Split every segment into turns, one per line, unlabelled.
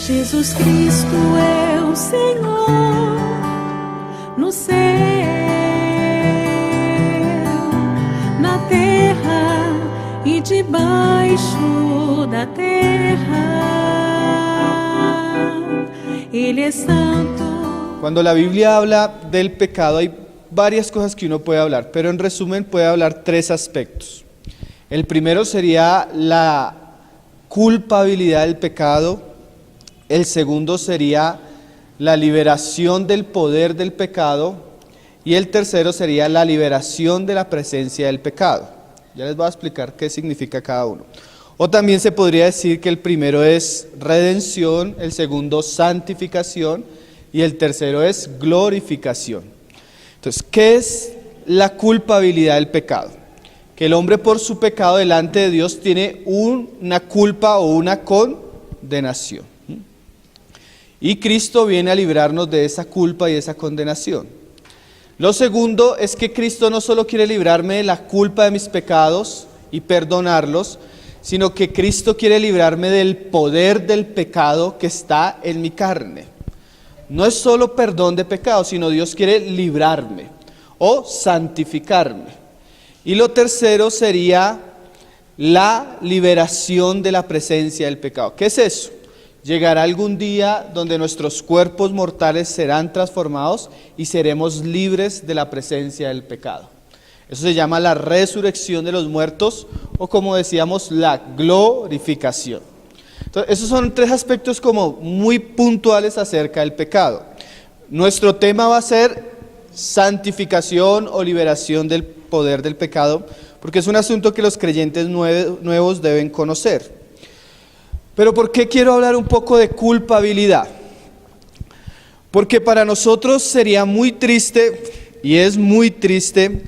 Jesus Cristo é o Senhor no céu, na terra e debaixo da terra. Ele é santo.
Cuando la Biblia habla del pecado hay varias cosas que uno puede hablar, pero en resumen puede hablar tres aspectos. El primero sería la culpabilidad del pecado, el segundo sería la liberación del poder del pecado y el tercero sería la liberación de la presencia del pecado. Ya les voy a explicar qué significa cada uno. O también se podría decir que el primero es redención, el segundo santificación y el tercero es glorificación. Entonces, ¿qué es la culpabilidad del pecado? Que el hombre por su pecado delante de Dios tiene una culpa o una condenación. Y Cristo viene a librarnos de esa culpa y de esa condenación. Lo segundo es que Cristo no solo quiere librarme de la culpa de mis pecados y perdonarlos, sino que Cristo quiere librarme del poder del pecado que está en mi carne. No es solo perdón de pecados, sino Dios quiere librarme o santificarme. Y lo tercero sería la liberación de la presencia del pecado. ¿Qué es eso? Llegará algún día donde nuestros cuerpos mortales serán transformados y seremos libres de la presencia del pecado. Eso se llama la resurrección de los muertos o, como decíamos, la glorificación. Entonces, esos son tres aspectos como muy puntuales acerca del pecado. Nuestro tema va a ser santificación o liberación del poder del pecado, porque es un asunto que los creyentes nuevos deben conocer. Pero ¿por qué quiero hablar un poco de culpabilidad? Porque para nosotros sería muy triste, y es muy triste,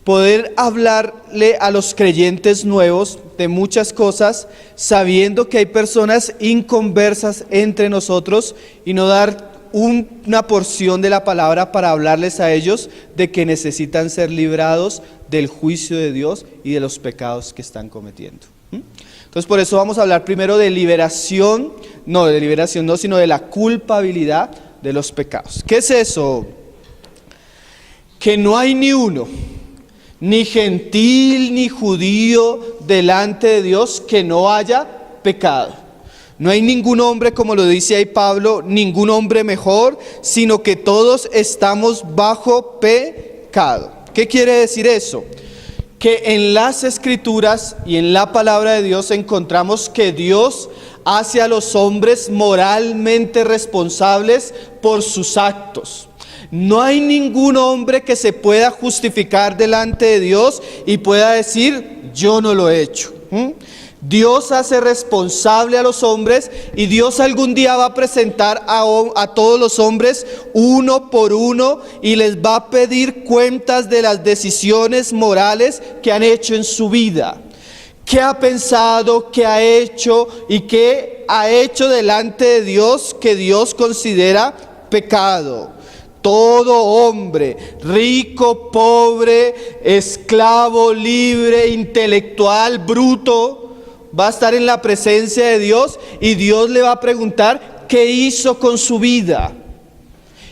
poder hablarle a los creyentes nuevos de muchas cosas, sabiendo que hay personas inconversas entre nosotros y no dar una porción de la palabra para hablarles a ellos de que necesitan ser librados del juicio de Dios y de los pecados que están cometiendo. Entonces por eso vamos a hablar primero de liberación, sino de la culpabilidad de los pecados. ¿Qué es eso? Que no hay ni uno, ni gentil ni judío delante de Dios que no haya pecado. No hay ningún hombre, como lo dice ahí Pablo, ningún hombre mejor, sino que todos estamos bajo pecado. ¿Qué quiere decir eso? Que en las Escrituras y en la palabra de Dios encontramos que Dios hace a los hombres moralmente responsables por sus actos. No hay ningún hombre que se pueda justificar delante de Dios y pueda decir, yo no lo he hecho. Dios hace responsable a los hombres y Dios algún día va a presentar a todos los hombres uno por uno y les va a pedir cuentas de las decisiones morales que han hecho en su vida. ¿Qué ha pensado, qué ha hecho y qué ha hecho delante de Dios que Dios considera pecado? Todo hombre, rico, pobre, esclavo, libre, intelectual, bruto, va a estar en la presencia de Dios y Dios le va a preguntar qué hizo con su vida.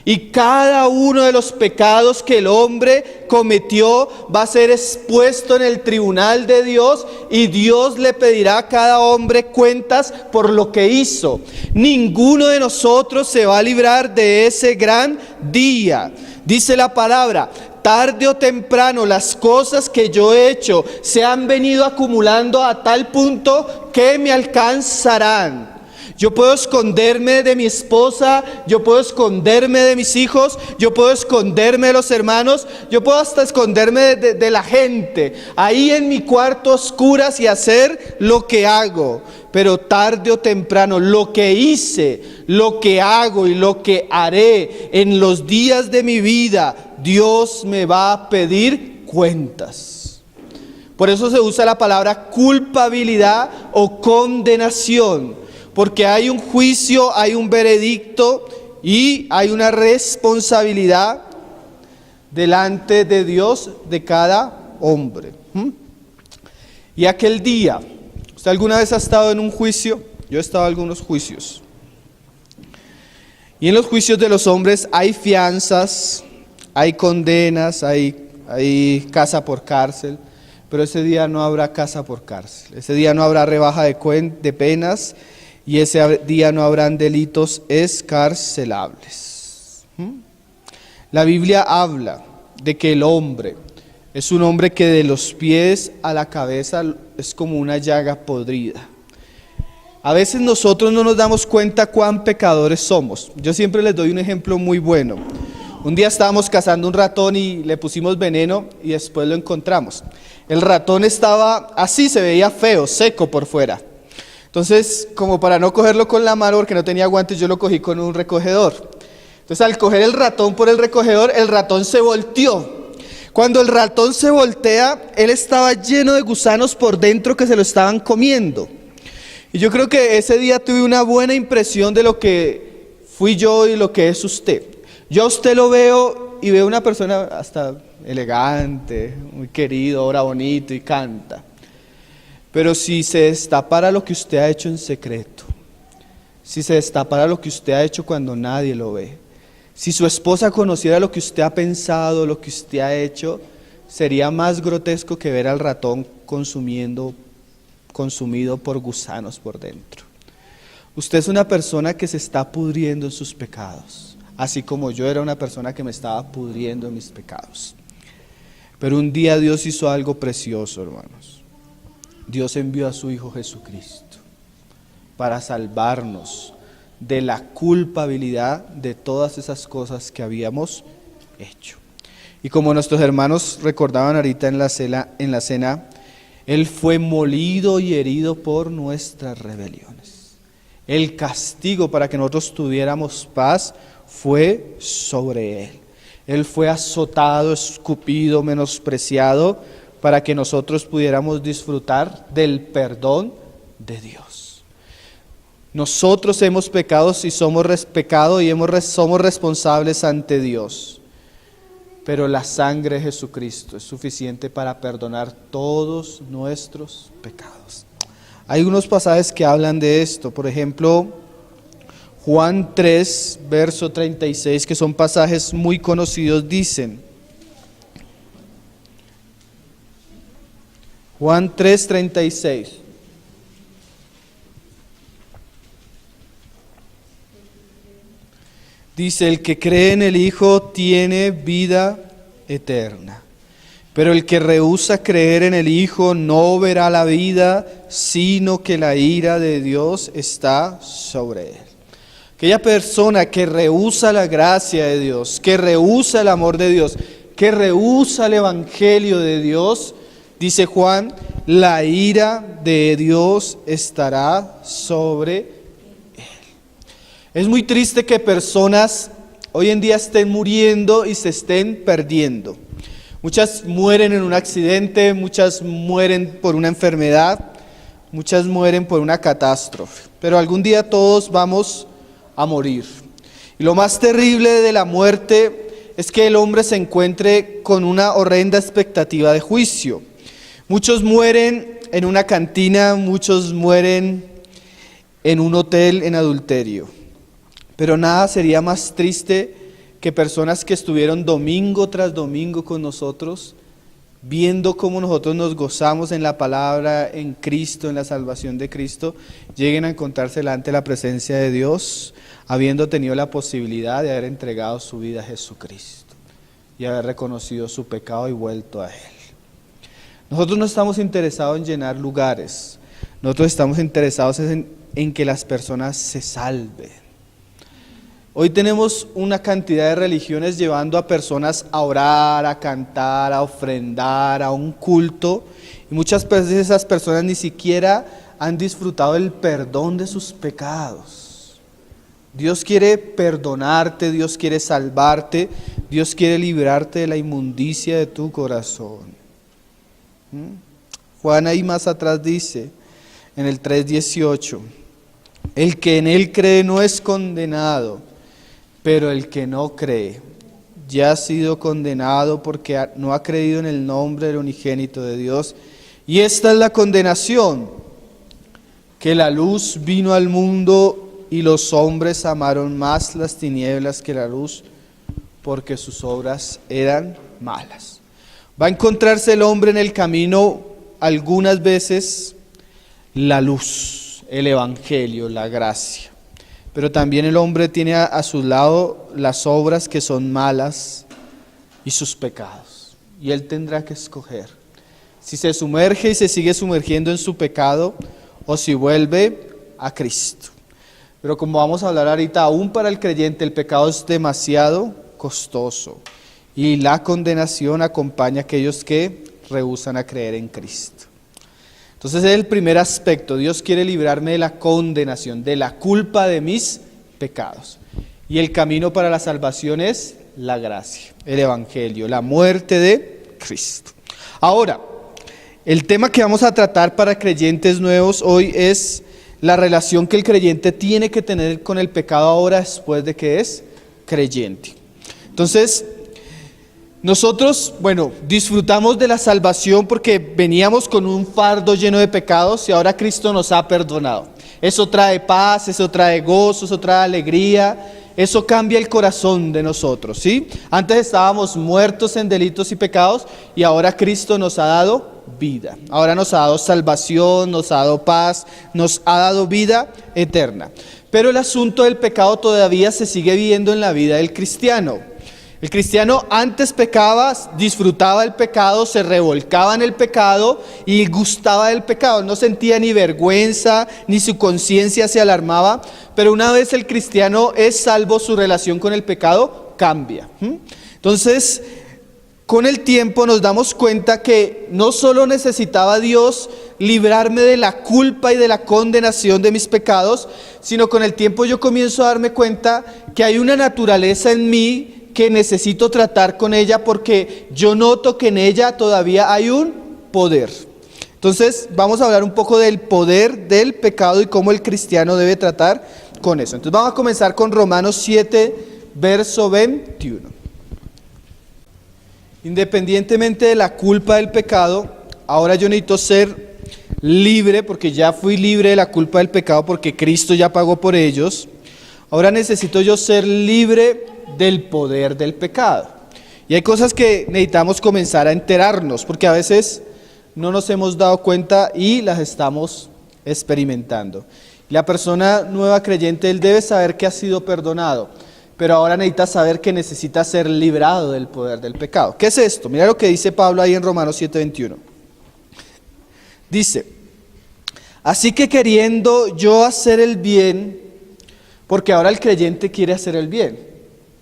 Y cada uno de los pecados que el hombre cometió va a ser expuesto en el tribunal de Dios y Dios le pedirá a cada hombre cuentas por lo que hizo. Ninguno de nosotros se va a librar de ese gran día. Dice la palabra, tarde o temprano las cosas que yo he hecho se han venido acumulando a tal punto que me alcanzarán. Yo puedo esconderme de mi esposa, yo puedo esconderme de mis hijos, yo puedo esconderme de los hermanos, yo puedo hasta esconderme de la gente, ahí en mi cuarto a oscuras y hacer lo que hago. Pero tarde o temprano lo que hice, lo que hago y lo que haré en los días de mi vida, Dios me va a pedir cuentas. Por eso se usa la palabra culpabilidad o condenación. Porque hay un juicio, hay un veredicto y hay una responsabilidad delante de Dios de cada hombre. Y aquel día, ¿usted alguna vez ha estado en un juicio? Yo he estado en algunos juicios. Y en los juicios de los hombres hay fianzas, hay condenas, hay casa por cárcel, pero ese día no habrá casa por cárcel, ese día no habrá rebaja de penas y ese día no habrán delitos escarcelables. La Biblia habla de que el hombre es un hombre que de los pies a la cabeza es como una llaga podrida. A veces nosotros no nos damos cuenta cuán pecadores somos. Yo siempre les doy un ejemplo muy bueno. Un día estábamos cazando un ratón y le pusimos veneno y después lo encontramos. El ratón estaba así, se veía feo, seco por fuera. Entonces, como para no cogerlo con la mano porque no tenía guantes, yo lo cogí con un recogedor. Entonces, al coger el ratón por el recogedor, el ratón se volteó. Cuando el ratón se voltea, él estaba lleno de gusanos por dentro que se lo estaban comiendo. Y yo creo que ese día tuve una buena impresión de lo que fui yo y lo que es usted. Yo a usted lo veo y veo una persona hasta elegante, muy querido, ora bonito y canta. Pero si se destapara lo que usted ha hecho en secreto, si se destapara lo que usted ha hecho cuando nadie lo ve, si su esposa conociera lo que usted ha pensado, lo que usted ha hecho, sería más grotesco que ver al ratón consumido por gusanos por dentro. Usted es una persona que se está pudriendo en sus pecados, así como yo era una persona que me estaba pudriendo en mis pecados. Pero un día Dios hizo algo precioso, hermanos. Dios envió a su Hijo Jesucristo para salvarnos de la culpabilidad de todas esas cosas que habíamos hecho. Y como nuestros hermanos recordaban ahorita en la cena, Él fue molido y herido por nuestras rebeliones. El castigo para que nosotros tuviéramos paz fue sobre Él. Él fue azotado, escupido, menospreciado, para que nosotros pudiéramos disfrutar del perdón de Dios. Nosotros hemos pecado y somos somos responsables ante Dios. Pero la sangre de Jesucristo es suficiente para perdonar todos nuestros pecados. Hay unos pasajes que hablan de esto, por ejemplo, Juan 3, verso 36, que son pasajes muy conocidos, dicen, Juan 3, 36. Dice, el que cree en el Hijo tiene vida eterna, pero el que rehúsa creer en el Hijo no verá la vida, sino que la ira de Dios está sobre él. Aquella persona que rehúsa la gracia de Dios, que rehúsa el amor de Dios, que rehúsa el evangelio de Dios, dice Juan, la ira de Dios estará sobre él. Es muy triste que personas hoy en día estén muriendo y se estén perdiendo. Muchas mueren en un accidente, muchas mueren por una enfermedad, muchas mueren por una catástrofe. Pero algún día todos vamos a morir. Y lo más terrible de la muerte es que el hombre se encuentre con una horrenda expectativa de juicio. Muchos mueren en una cantina, muchos mueren en un hotel en adulterio. Pero nada sería más triste que personas que estuvieron domingo tras domingo con nosotros, viendo cómo nosotros nos gozamos en la palabra, en Cristo, en la salvación de Cristo, lleguen a encontrarse delante de la presencia de Dios, habiendo tenido la posibilidad de haber entregado su vida a Jesucristo y haber reconocido su pecado y vuelto a Él. Nosotros no estamos interesados en llenar lugares, nosotros estamos interesados en que las personas se salven. Hoy tenemos una cantidad de religiones llevando a personas a orar, a cantar, a ofrendar, a un culto. Y muchas veces esas personas ni siquiera han disfrutado el perdón de sus pecados. Dios quiere perdonarte, Dios quiere salvarte, Dios quiere librarte de la inmundicia de tu corazón. Juan ahí más atrás dice, en el 3:18, el que en Él cree no es condenado, pero el que no cree ya ha sido condenado porque no ha creído en el nombre del unigénito de Dios. Y esta es la condenación, que la luz vino al mundo y los hombres amaron más las tinieblas que la luz, porque sus obras eran malas. Va a encontrarse el hombre en el camino algunas veces la luz, el evangelio, la gracia. Pero también el hombre tiene a su lado las obras que son malas y sus pecados. Y él tendrá que escoger si se sumerge y se sigue sumergiendo en su pecado o si vuelve a Cristo. Pero como vamos a hablar ahorita, aún para el creyente el pecado es demasiado costoso y la condenación acompaña a aquellos que rehúsan a creer en Cristo. Entonces es el primer aspecto. Dios quiere librarme de la condenación, de la culpa de mis pecados. Y el camino para la salvación es la gracia, el evangelio, la muerte de Cristo. Ahora, el tema que vamos a tratar para creyentes nuevos hoy es la relación que el creyente tiene que tener con el pecado ahora después de que es creyente. Entonces, nosotros, disfrutamos de la salvación porque veníamos con un fardo lleno de pecados y ahora Cristo nos ha perdonado. Eso trae paz, eso trae gozo, eso trae alegría, eso cambia el corazón de nosotros, ¿sí? Antes estábamos muertos en delitos y pecados y ahora Cristo nos ha dado vida. Ahora nos ha dado salvación, nos ha dado paz, nos ha dado vida eterna. Pero el asunto del pecado todavía se sigue viendo en la vida del cristiano. El cristiano antes pecaba, disfrutaba el pecado, se revolcaba en el pecado y gustaba del pecado. No sentía ni vergüenza, ni su conciencia se alarmaba. Pero una vez el cristiano es salvo, su relación con el pecado cambia. Entonces, con el tiempo nos damos cuenta que no solo necesitaba Dios librarme de la culpa y de la condenación de mis pecados, sino con el tiempo yo comienzo a darme cuenta que hay una naturaleza en mí que necesito tratar con ella porque yo noto que en ella todavía hay un poder. Entonces vamos a hablar un poco del poder del pecado y cómo el cristiano debe tratar con eso. Entonces vamos a comenzar con Romanos 7, verso 21. Independientemente de la culpa del pecado, ahora yo necesito ser libre porque ya fui libre de la culpa del pecado porque Cristo ya pagó por ellos. Ahora necesito yo ser libre del poder del pecado. Y hay cosas que necesitamos comenzar a enterarnos, porque a veces no nos hemos dado cuenta y las estamos experimentando. La persona nueva creyente, él debe saber que ha sido perdonado, pero ahora necesita saber que necesita ser librado del poder del pecado. ¿Qué es esto? Mira lo que dice Pablo ahí en Romanos 7:21. Dice: así que queriendo yo hacer el bien, porque ahora el creyente quiere hacer el bien.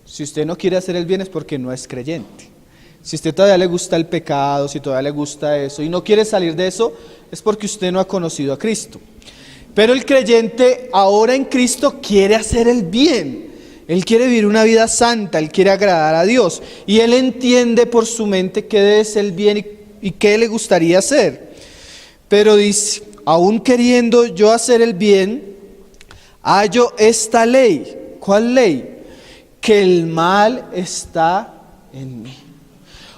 Si usted no quiere hacer el bien es porque no es creyente. Si usted todavía le gusta el pecado, si todavía le gusta eso y no quiere salir de eso, es porque usted no ha conocido a Cristo. Pero el creyente ahora en Cristo quiere hacer el bien. Él quiere vivir una vida santa, él quiere agradar a Dios. Y él entiende por su mente qué es el bien y qué le gustaría hacer. Pero dice: aún queriendo yo hacer el bien, hallo esta ley. ¿Cuál ley? Que el mal está en mí.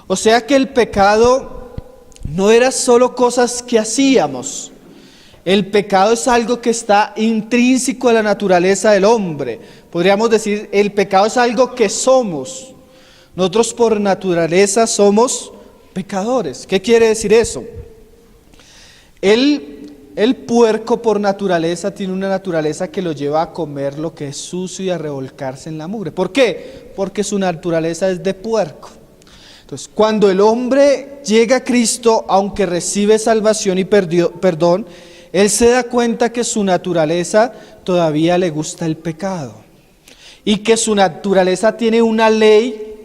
O sea que el pecado no era solo cosas que hacíamos. El pecado es algo que está intrínseco a la naturaleza del hombre. Podríamos decir, el pecado es algo que somos. Nosotros por naturaleza somos pecadores. ¿Qué quiere decir eso? El puerco por naturaleza tiene una naturaleza que lo lleva a comer lo que es sucio y a revolcarse en la mugre. ¿Por qué? Porque su naturaleza es de puerco. Entonces, cuando el hombre llega a Cristo, aunque recibe salvación y perdón, él se da cuenta que su naturaleza todavía le gusta el pecado. Y que su naturaleza tiene una ley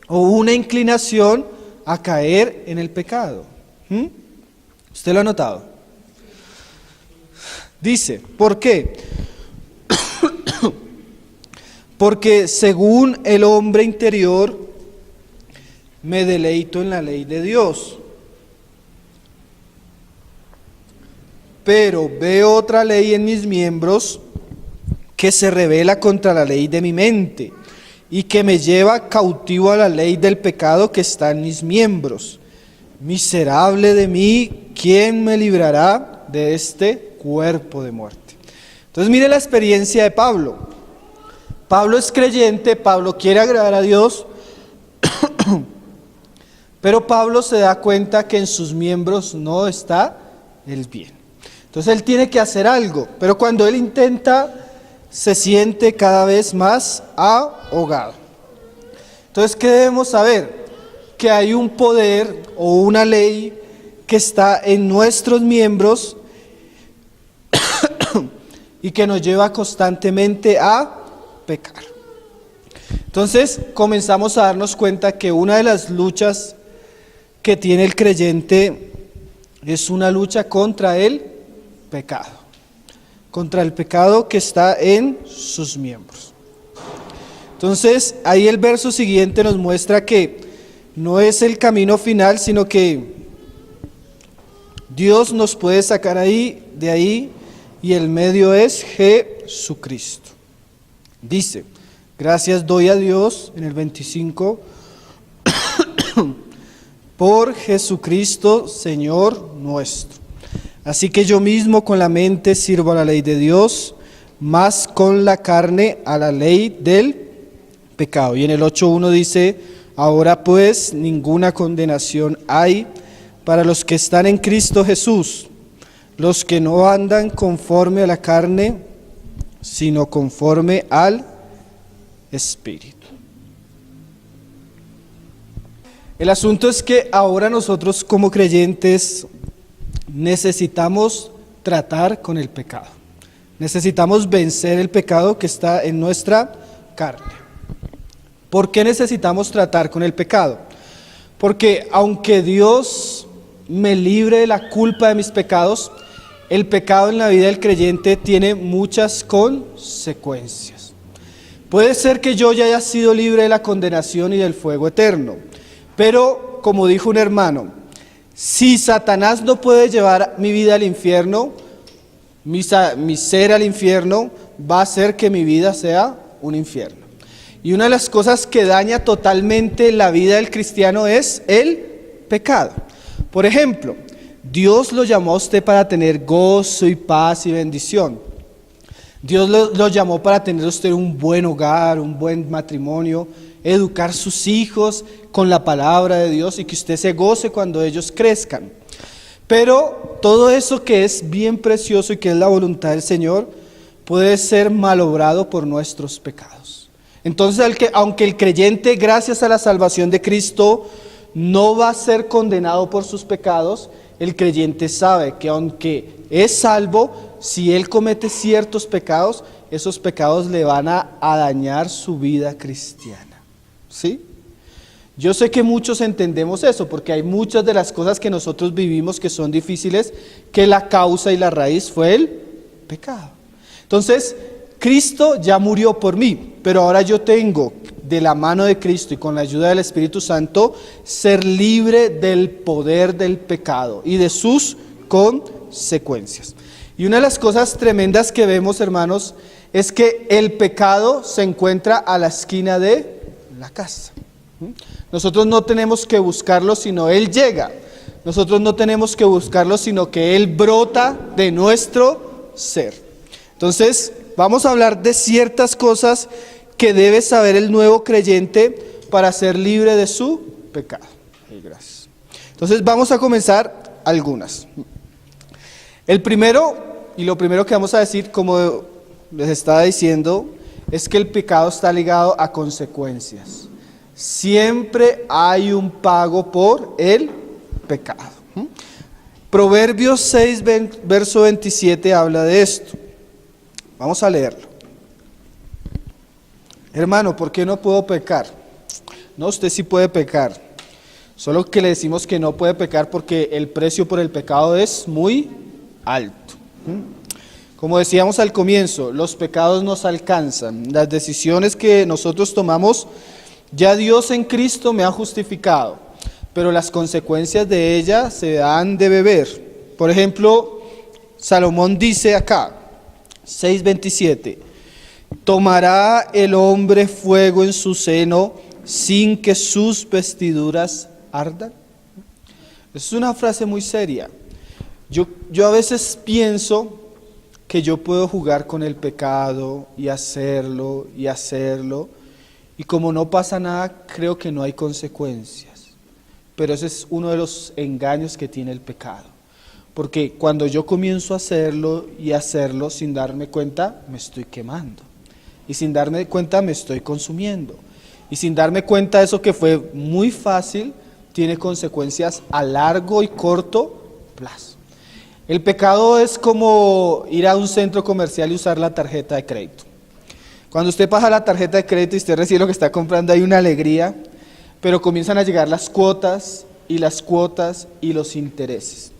o una inclinación a caer en el pecado. ¿Usted lo ha notado? Dice, ¿por qué? Porque según el hombre interior me deleito en la ley de Dios. Pero veo otra ley en mis miembros que se rebela contra la ley de mi mente y que me lleva cautivo a la ley del pecado que está en mis miembros. Miserable de mí, ¿quién me librará de este cuerpo de muerte? Entonces mire la experiencia de Pablo. Pablo es creyente, Pablo quiere agradar a Dios, pero Pablo se da cuenta que en sus miembros no está el bien. Entonces él tiene que hacer algo, pero cuando él intenta, se siente cada vez más ahogado. Entonces, ¿qué debemos saber? Que hay un poder o una ley que está en nuestros miembros y que nos lleva constantemente a pecar. Entonces, comenzamos a darnos cuenta que una de las luchas que tiene el creyente es una lucha contra el pecado, contra el pecado que está en sus miembros. Entonces, ahí el verso siguiente nos muestra que no es el camino final, sino que Dios nos puede sacar de ahí, y el medio es Jesucristo. Dice, gracias doy a Dios, en el 25, por Jesucristo, Señor nuestro. Así que yo mismo con la mente sirvo a la ley de Dios, más con la carne a la ley del pecado. Y en el 8:1 dice, ahora pues ninguna condenación hay para los que están en Cristo Jesús, los que no andan conforme a la carne, sino conforme al Espíritu. El asunto es que ahora nosotros como creyentes necesitamos tratar con el pecado. Necesitamos vencer el pecado que está en nuestra carne. ¿Por qué necesitamos tratar con el pecado? Porque aunque Dios me libre de la culpa de mis pecados, el pecado en la vida del creyente tiene muchas consecuencias. Puede ser que yo ya haya sido libre de la condenación y del fuego eterno, pero como dijo un hermano, si Satanás no puede llevar mi vida al infierno, mi ser al infierno, va a hacer que mi vida sea un infierno. Y una de las cosas que daña totalmente la vida del cristiano es el pecado. Por ejemplo, Dios lo llamó a usted para tener gozo y paz y bendición. Dios lo llamó para tener usted un buen hogar, un buen matrimonio, educar sus hijos con la palabra de Dios y que usted se goce cuando ellos crezcan. Pero todo eso que es bien precioso y que es la voluntad del Señor puede ser malogrado por nuestros pecados. Entonces, aunque el creyente, gracias a la salvación de Cristo, no va a ser condenado por sus pecados, el creyente sabe que aunque es salvo, si él comete ciertos pecados, esos pecados le van a dañar su vida cristiana. ¿Sí? Yo sé que muchos entendemos eso, porque hay muchas de las cosas que nosotros vivimos que son difíciles, que la causa y la raíz fue el pecado. Entonces, Cristo ya murió por mí, pero ahora yo tengo, de la mano de Cristo y con la ayuda del Espíritu Santo, ser libre del poder del pecado y de sus consecuencias. Y una de las cosas tremendas que vemos, hermanos, es que el pecado se encuentra a la esquina de la casa. Nosotros no tenemos que buscarlo, sino Él llega. Nosotros no tenemos que buscarlo, sino que Él brota de nuestro ser. Entonces, vamos a hablar de ciertas cosas que debe saber el nuevo creyente para ser libre de su pecado. Gracias. Entonces, vamos a comenzar algunas. El primero, y lo primero que vamos a decir, como les estaba diciendo, es que el pecado está ligado a consecuencias. Siempre hay un pago por el pecado. Proverbios 6, verso 27 habla de esto. Vamos a leerlo. Hermano, ¿por qué no puedo pecar? No, usted sí puede pecar. Solo que le decimos que no puede pecar porque el precio por el pecado es muy alto. Como decíamos al comienzo, los pecados nos alcanzan. Las decisiones que nosotros tomamos, ya Dios en Cristo me ha justificado, pero las consecuencias de ellas se han de beber. Por ejemplo, Salomón dice acá, 6:27, ¿tomará el hombre fuego en su seno sin que sus vestiduras ardan? Es una frase muy seria. Yo a veces pienso que yo puedo jugar con el pecado y hacerlo y hacerlo, y como no pasa nada, creo que no hay consecuencias. Pero ese es uno de los engaños que tiene el pecado. Porque cuando yo comienzo a hacerlo y hacerlo sin darme cuenta, me estoy quemando. Y sin darme cuenta me estoy consumiendo. Y sin darme cuenta eso que fue muy fácil, tiene consecuencias a largo y corto plazo. El pecado es como ir a un centro comercial y usar la tarjeta de crédito. Cuando usted pasa la tarjeta de crédito y usted recibe lo que está comprando, hay una alegría, pero comienzan a llegar las cuotas y los intereses.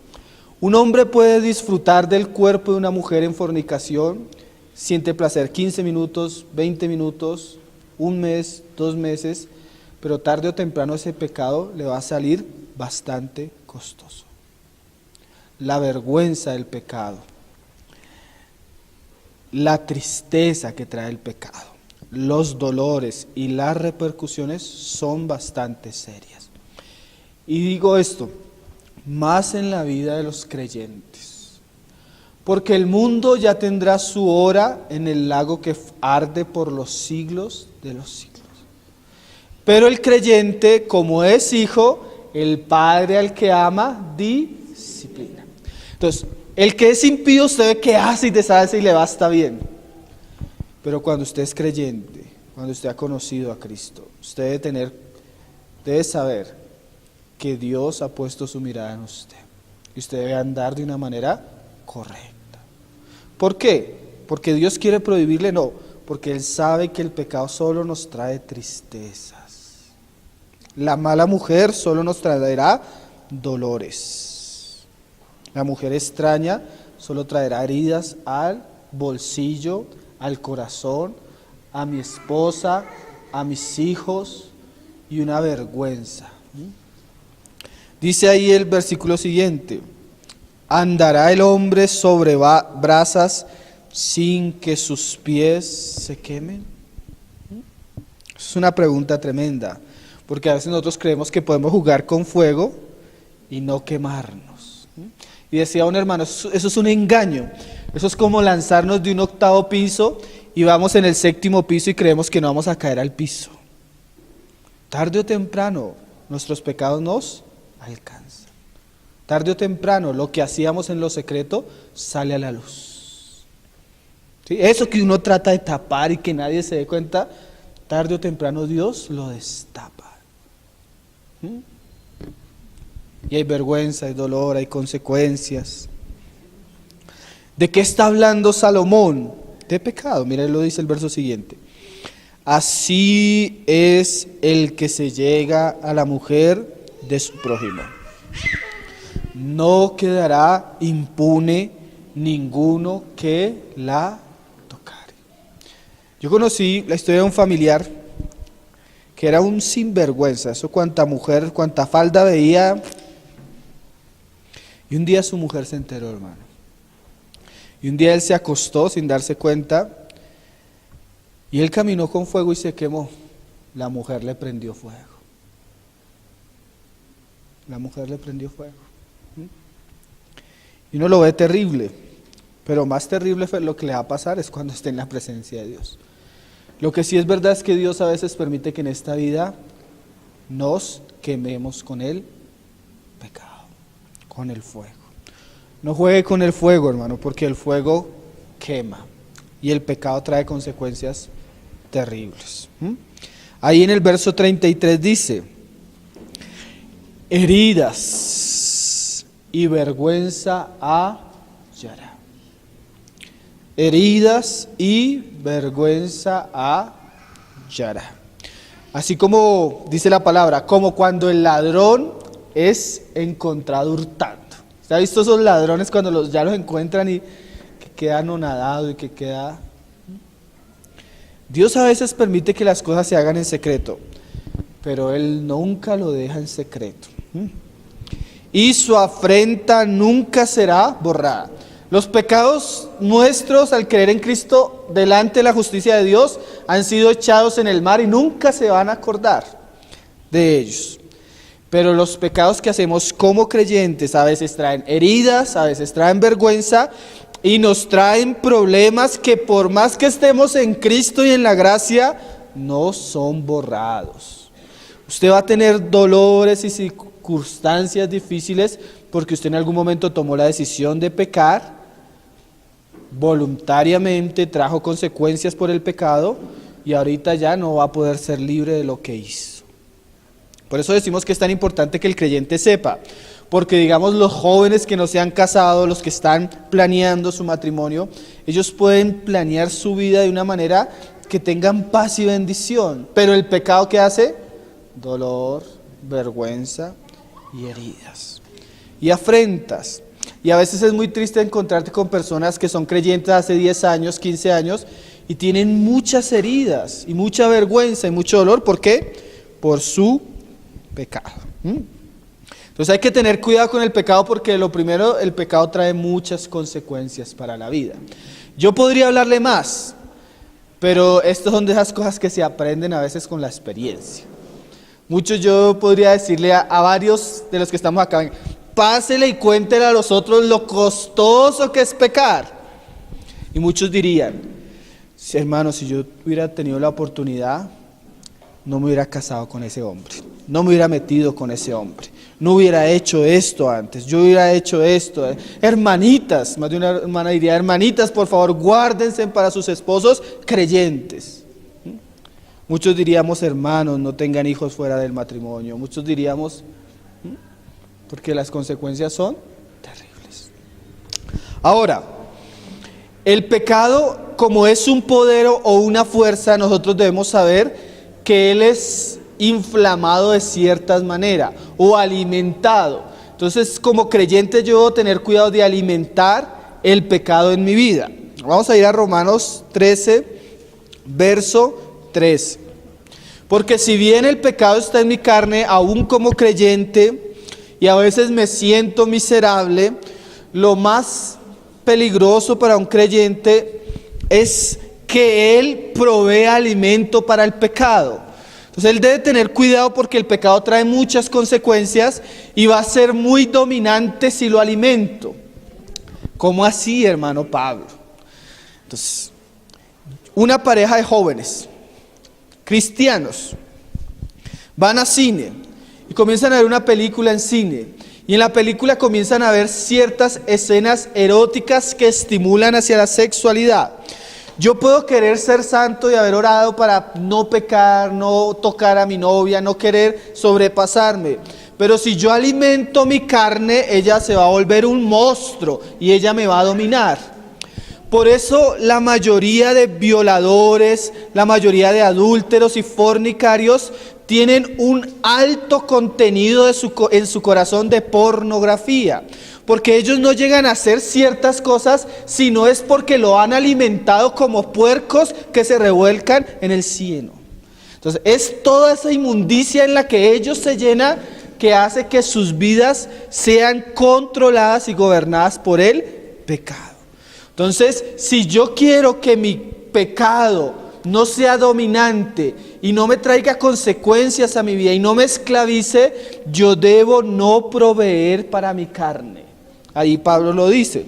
Un hombre puede disfrutar del cuerpo de una mujer en fornicación, siente placer 15 minutos, 20 minutos, un mes, 2 meses, pero tarde o temprano ese pecado le va a salir bastante costoso. La vergüenza del pecado, la tristeza que trae el pecado, los dolores y las repercusiones son bastante serias. Y digo esto, más en la vida de los creyentes, porque el mundo ya tendrá su hora en el lago que arde por los siglos de los siglos. Pero el creyente, como es hijo, el Padre al que ama, disciplina. Entonces, el que es impío, usted ve que hace y deshace y le va hasta bien. Pero cuando usted es creyente, cuando usted ha conocido a Cristo, usted debe saber que Dios ha puesto su mirada en usted. Y usted debe andar de una manera correcta. ¿Por qué? ¿Porque Dios quiere prohibirle? No, porque Él sabe que el pecado solo nos trae tristezas. La mala mujer solo nos traerá dolores. La mujer extraña solo traerá heridas al bolsillo, al corazón, a mi esposa, a mis hijos y una vergüenza. Dice ahí el versículo siguiente: ¿andará el hombre sobre brasas sin que sus pies se quemen? Es una pregunta tremenda, porque a veces nosotros creemos que podemos jugar con fuego y no quemarnos. Y decía un hermano, eso es un engaño, eso es como lanzarnos de un 8º piso y vamos en el 7º piso y creemos que no vamos a caer al piso. Tarde o temprano nuestros pecados nos alcanzan. Tarde o temprano lo que hacíamos en lo secreto sale a la luz. ¿Sí? Eso que uno trata de tapar y que nadie se dé cuenta, tarde o temprano Dios lo destapa. Y hay vergüenza, hay dolor, hay consecuencias. ¿De qué está hablando Salomón? De pecado. Mira, lo dice el verso siguiente. Así es el que se llega a la mujer de su prójimo. No quedará impune ninguno que la tocare. Yo conocí la historia de un familiar que era un sinvergüenza. Eso cuanta mujer, cuanta falda veía. Y un día su mujer se enteró, hermano. Y un día él se acostó sin darse cuenta. Y él caminó con fuego y se quemó. La mujer le prendió fuego. La mujer le prendió fuego. Y uno lo ve terrible. Pero más terrible fue lo que le va a pasar es cuando esté en la presencia de Dios. Lo que sí es verdad es que Dios a veces permite que en esta vida nos quememos con el pecado. Con el fuego. No juegue con el fuego, hermano, porque el fuego quema y el pecado trae consecuencias terribles. Ahí en el verso 33 dice: heridas y vergüenza hallará. Heridas y vergüenza hallará. Así como dice la palabra, como cuando el ladrón es encontrado hurtando. ¿Usted ha visto esos ladrones cuando ya los encuentran y que queda anonadado y que queda? Dios a veces permite que las cosas se hagan en secreto, pero Él nunca lo deja en secreto. Y su afrenta nunca será borrada. Los pecados nuestros al creer en Cristo delante de la justicia de Dios han sido echados en el mar y nunca se van a acordar de ellos. Pero los pecados que hacemos como creyentes a veces traen heridas, a veces traen vergüenza y nos traen problemas que por más que estemos en Cristo y en la gracia, no son borrados. Usted va a tener dolores y circunstancias difíciles porque usted en algún momento tomó la decisión de pecar, voluntariamente trajo consecuencias por el pecado y ahorita ya no va a poder ser libre de lo que hizo. Por eso decimos que es tan importante que el creyente sepa, porque digamos los jóvenes que no se han casado, los que están planeando su matrimonio, ellos pueden planear su vida de una manera que tengan paz y bendición, pero el pecado ¿qué hace? Dolor, vergüenza y heridas y afrentas. Y a veces es muy triste encontrarte con personas que son creyentes hace 10 años, 15 años y tienen muchas heridas y mucha vergüenza y mucho dolor. ¿Por qué? Por su pecado. Entonces hay que tener cuidado con el pecado porque lo primero, el pecado trae muchas consecuencias para la vida. Yo podría hablarle más, pero estas son de esas cosas que se aprenden a veces con la experiencia. Muchos yo podría decirle a varios de los que estamos acá, pásele y cuéntele a los otros lo costoso que es pecar. Y muchos dirían, sí, hermano, si yo hubiera tenido la oportunidad, no me hubiera casado con ese hombre, no me hubiera metido con ese hombre, no hubiera hecho esto antes, yo hubiera hecho esto. Hermanitas, más de una hermana diría, hermanitas, por favor, guárdense para sus esposos creyentes. Muchos diríamos, hermanos, no tengan hijos fuera del matrimonio. Muchos diríamos, porque las consecuencias son terribles. Ahora, el pecado, como es un poder o una fuerza, nosotros debemos saber que él es inflamado de ciertas maneras o alimentado. Entonces, como creyente yo debo tener cuidado de alimentar el pecado en mi vida. Vamos a ir a Romanos 13, verso 13. Porque si bien el pecado está en mi carne, aún como creyente, y a veces me siento miserable, lo más peligroso para un creyente es que él provee alimento para el pecado. Entonces él debe tener cuidado porque el pecado trae muchas consecuencias y va a ser muy dominante si lo alimento. ¿Cómo así, hermano Pablo? Entonces, una pareja de jóvenes cristianos van a cine y comienzan a ver una película en cine, y en la película comienzan a ver ciertas escenas eróticas que estimulan hacia la sexualidad. Yo puedo querer ser santo y haber orado para no pecar, no tocar a mi novia, no querer sobrepasarme, pero si yo alimento mi carne, ella se va a volver un monstruo y ella me va a dominar. Por eso la mayoría de violadores, la mayoría de adúlteros y fornicarios tienen un alto contenido en su corazón de pornografía, porque ellos no llegan a hacer ciertas cosas, sino es porque lo han alimentado como puercos que se revuelcan en el cieno. Entonces es toda esa inmundicia en la que ellos se llenan que hace que sus vidas sean controladas y gobernadas por el pecado. Entonces, si yo quiero que mi pecado no sea dominante y no me traiga consecuencias a mi vida y no me esclavice, yo debo no proveer para mi carne. Ahí Pablo lo dice.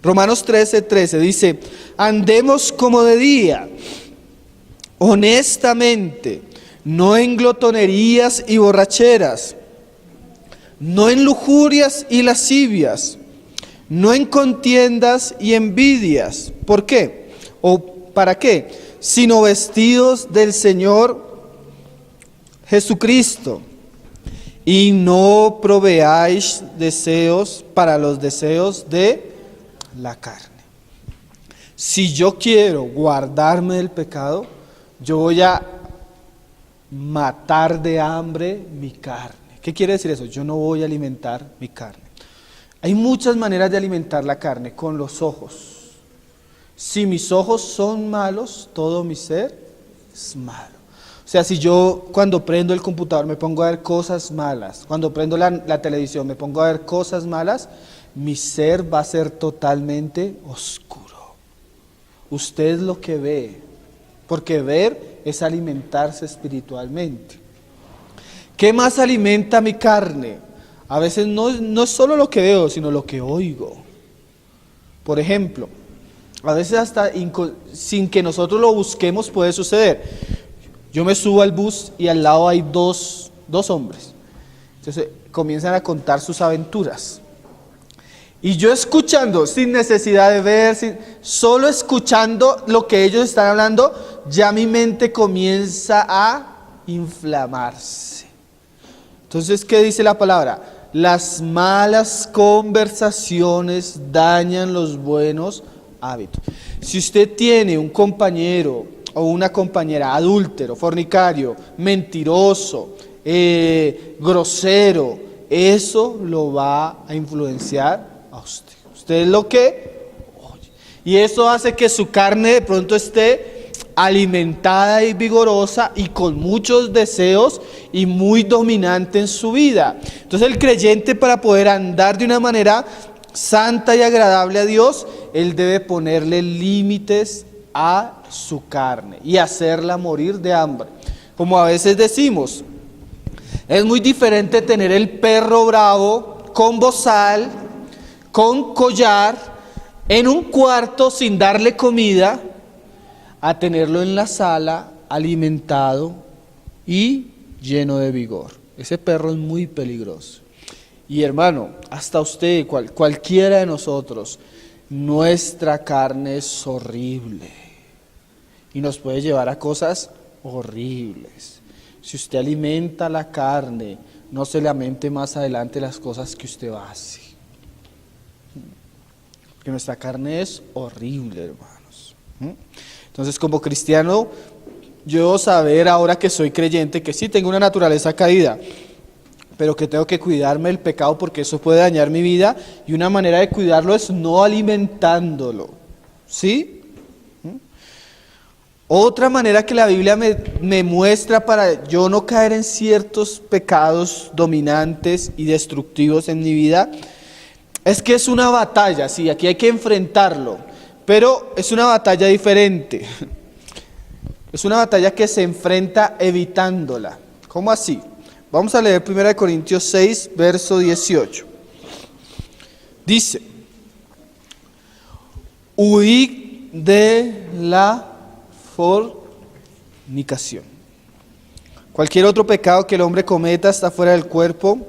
Romanos 13:13 dice, andemos como de día, honestamente, no en glotonerías y borracheras, no en lujurias y lascivias, no en contiendas y envidias. ¿Por qué? ¿O para qué? Sino vestidos del Señor Jesucristo. Y no proveáis deseos para los deseos de la carne. Si yo quiero guardarme del pecado, yo voy a matar de hambre mi carne. ¿Qué quiere decir eso? Yo no voy a alimentar mi carne. Hay muchas maneras de alimentar la carne, con los ojos. Si mis ojos son malos, todo mi ser es malo. O sea, si yo cuando prendo el computador me pongo a ver cosas malas, cuando prendo la televisión me pongo a ver cosas malas, mi ser va a ser totalmente oscuro. Usted es lo que ve, porque ver es alimentarse espiritualmente. ¿Qué más alimenta mi carne? A veces no es solo lo que veo, sino lo que oigo. Por ejemplo, a veces hasta sin que nosotros lo busquemos puede suceder. Yo me subo al bus y al lado hay dos hombres. Entonces comienzan a contar sus aventuras. Y yo escuchando, sin necesidad de ver, solo escuchando lo que ellos están hablando, ya mi mente comienza a inflamarse. Entonces, ¿qué dice la palabra? Las malas conversaciones dañan los buenos hábitos. Si usted tiene un compañero o una compañera adúltero, fornicario, mentiroso, grosero, eso lo va a influenciar a usted. Usted es lo que oye. Y eso hace que su carne de pronto esté alimentada y vigorosa y con muchos deseos y muy dominante en su vida. Entonces el creyente, para poder andar de una manera santa y agradable a Dios, él debe ponerle límites a su carne y hacerla morir de hambre. Como a veces decimos, es muy diferente tener el perro bravo con bozal, con collar, en un cuarto sin darle comida, a tenerlo en la sala, alimentado y lleno de vigor. Ese perro es muy peligroso. Y hermano, hasta usted, cualquiera de nosotros, nuestra carne es horrible y nos puede llevar a cosas horribles. Si usted alimenta la carne, no se lamente más adelante las cosas que usted hace. Porque nuestra carne es horrible, hermanos. Entonces, como cristiano, yo debo saber ahora que soy creyente que sí tengo una naturaleza caída, pero que tengo que cuidarme del pecado porque eso puede dañar mi vida, y una manera de cuidarlo es no alimentándolo. ¿Sí? Otra manera que la Biblia me muestra para yo no caer en ciertos pecados dominantes y destructivos en mi vida, es que es una batalla. Sí, aquí hay que enfrentarlo, pero es una batalla diferente. Es una batalla que se enfrenta evitándola. ¿Cómo así? Vamos a leer 1 Corintios 6, verso 18. Dice: huid de la fornicación. Cualquier otro pecado que el hombre cometa está fuera del cuerpo,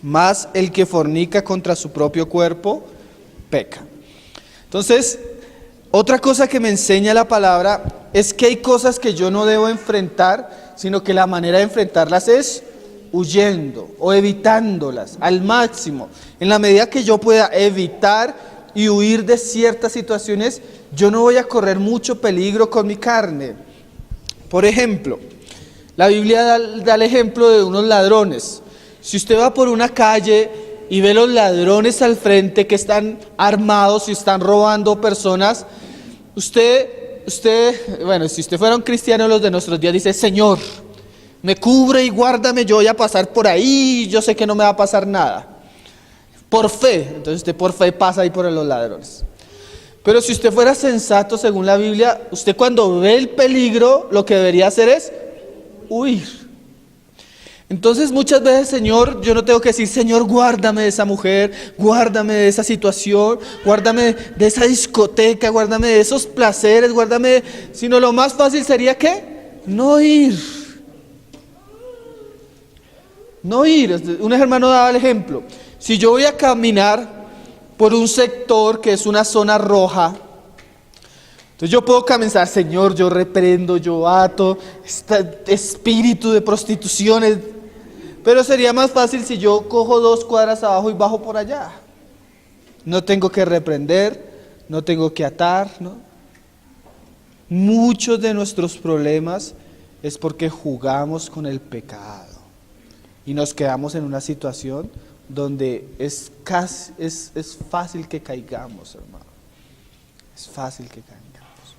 mas el que fornica contra su propio cuerpo, peca. Entonces, otra cosa que me enseña la palabra es que hay cosas que yo no debo enfrentar, sino que la manera de enfrentarlas es huyendo o evitándolas al máximo. En la medida que yo pueda evitar y huir de ciertas situaciones, yo no voy a correr mucho peligro con mi carne. Por ejemplo, la Biblia da el ejemplo de unos ladrones. Si usted va por una calle y ve los ladrones al frente que están armados y están robando personas, bueno, si usted fuera un cristiano, los de nuestros días dice: Señor, me cubre y guárdame, yo voy a pasar por ahí, yo sé que no me va a pasar nada. Por fe, entonces usted por fe pasa ahí por los ladrones. Pero si usted fuera sensato según la Biblia, usted cuando ve el peligro, lo que debería hacer es huir. Entonces muchas veces, Señor, yo no tengo que decir: Señor, guárdame de esa mujer, guárdame de esa situación, guárdame de esa discoteca, guárdame de esos placeres, guárdame, sino lo más fácil sería ¿qué? No ir. No ir. Un hermano daba el ejemplo: si yo voy a caminar por un sector que es una zona roja, entonces yo puedo comenzar: Señor, yo reprendo, yo ato este espíritu de prostituciones. Pero sería más fácil si yo cojo 2 cuadras abajo y bajo por allá. No tengo que reprender, no tengo que atar, ¿no? Muchos de nuestros problemas es porque jugamos con el pecado y nos quedamos en una situación donde es fácil que caigamos, hermano. Es fácil que caigamos.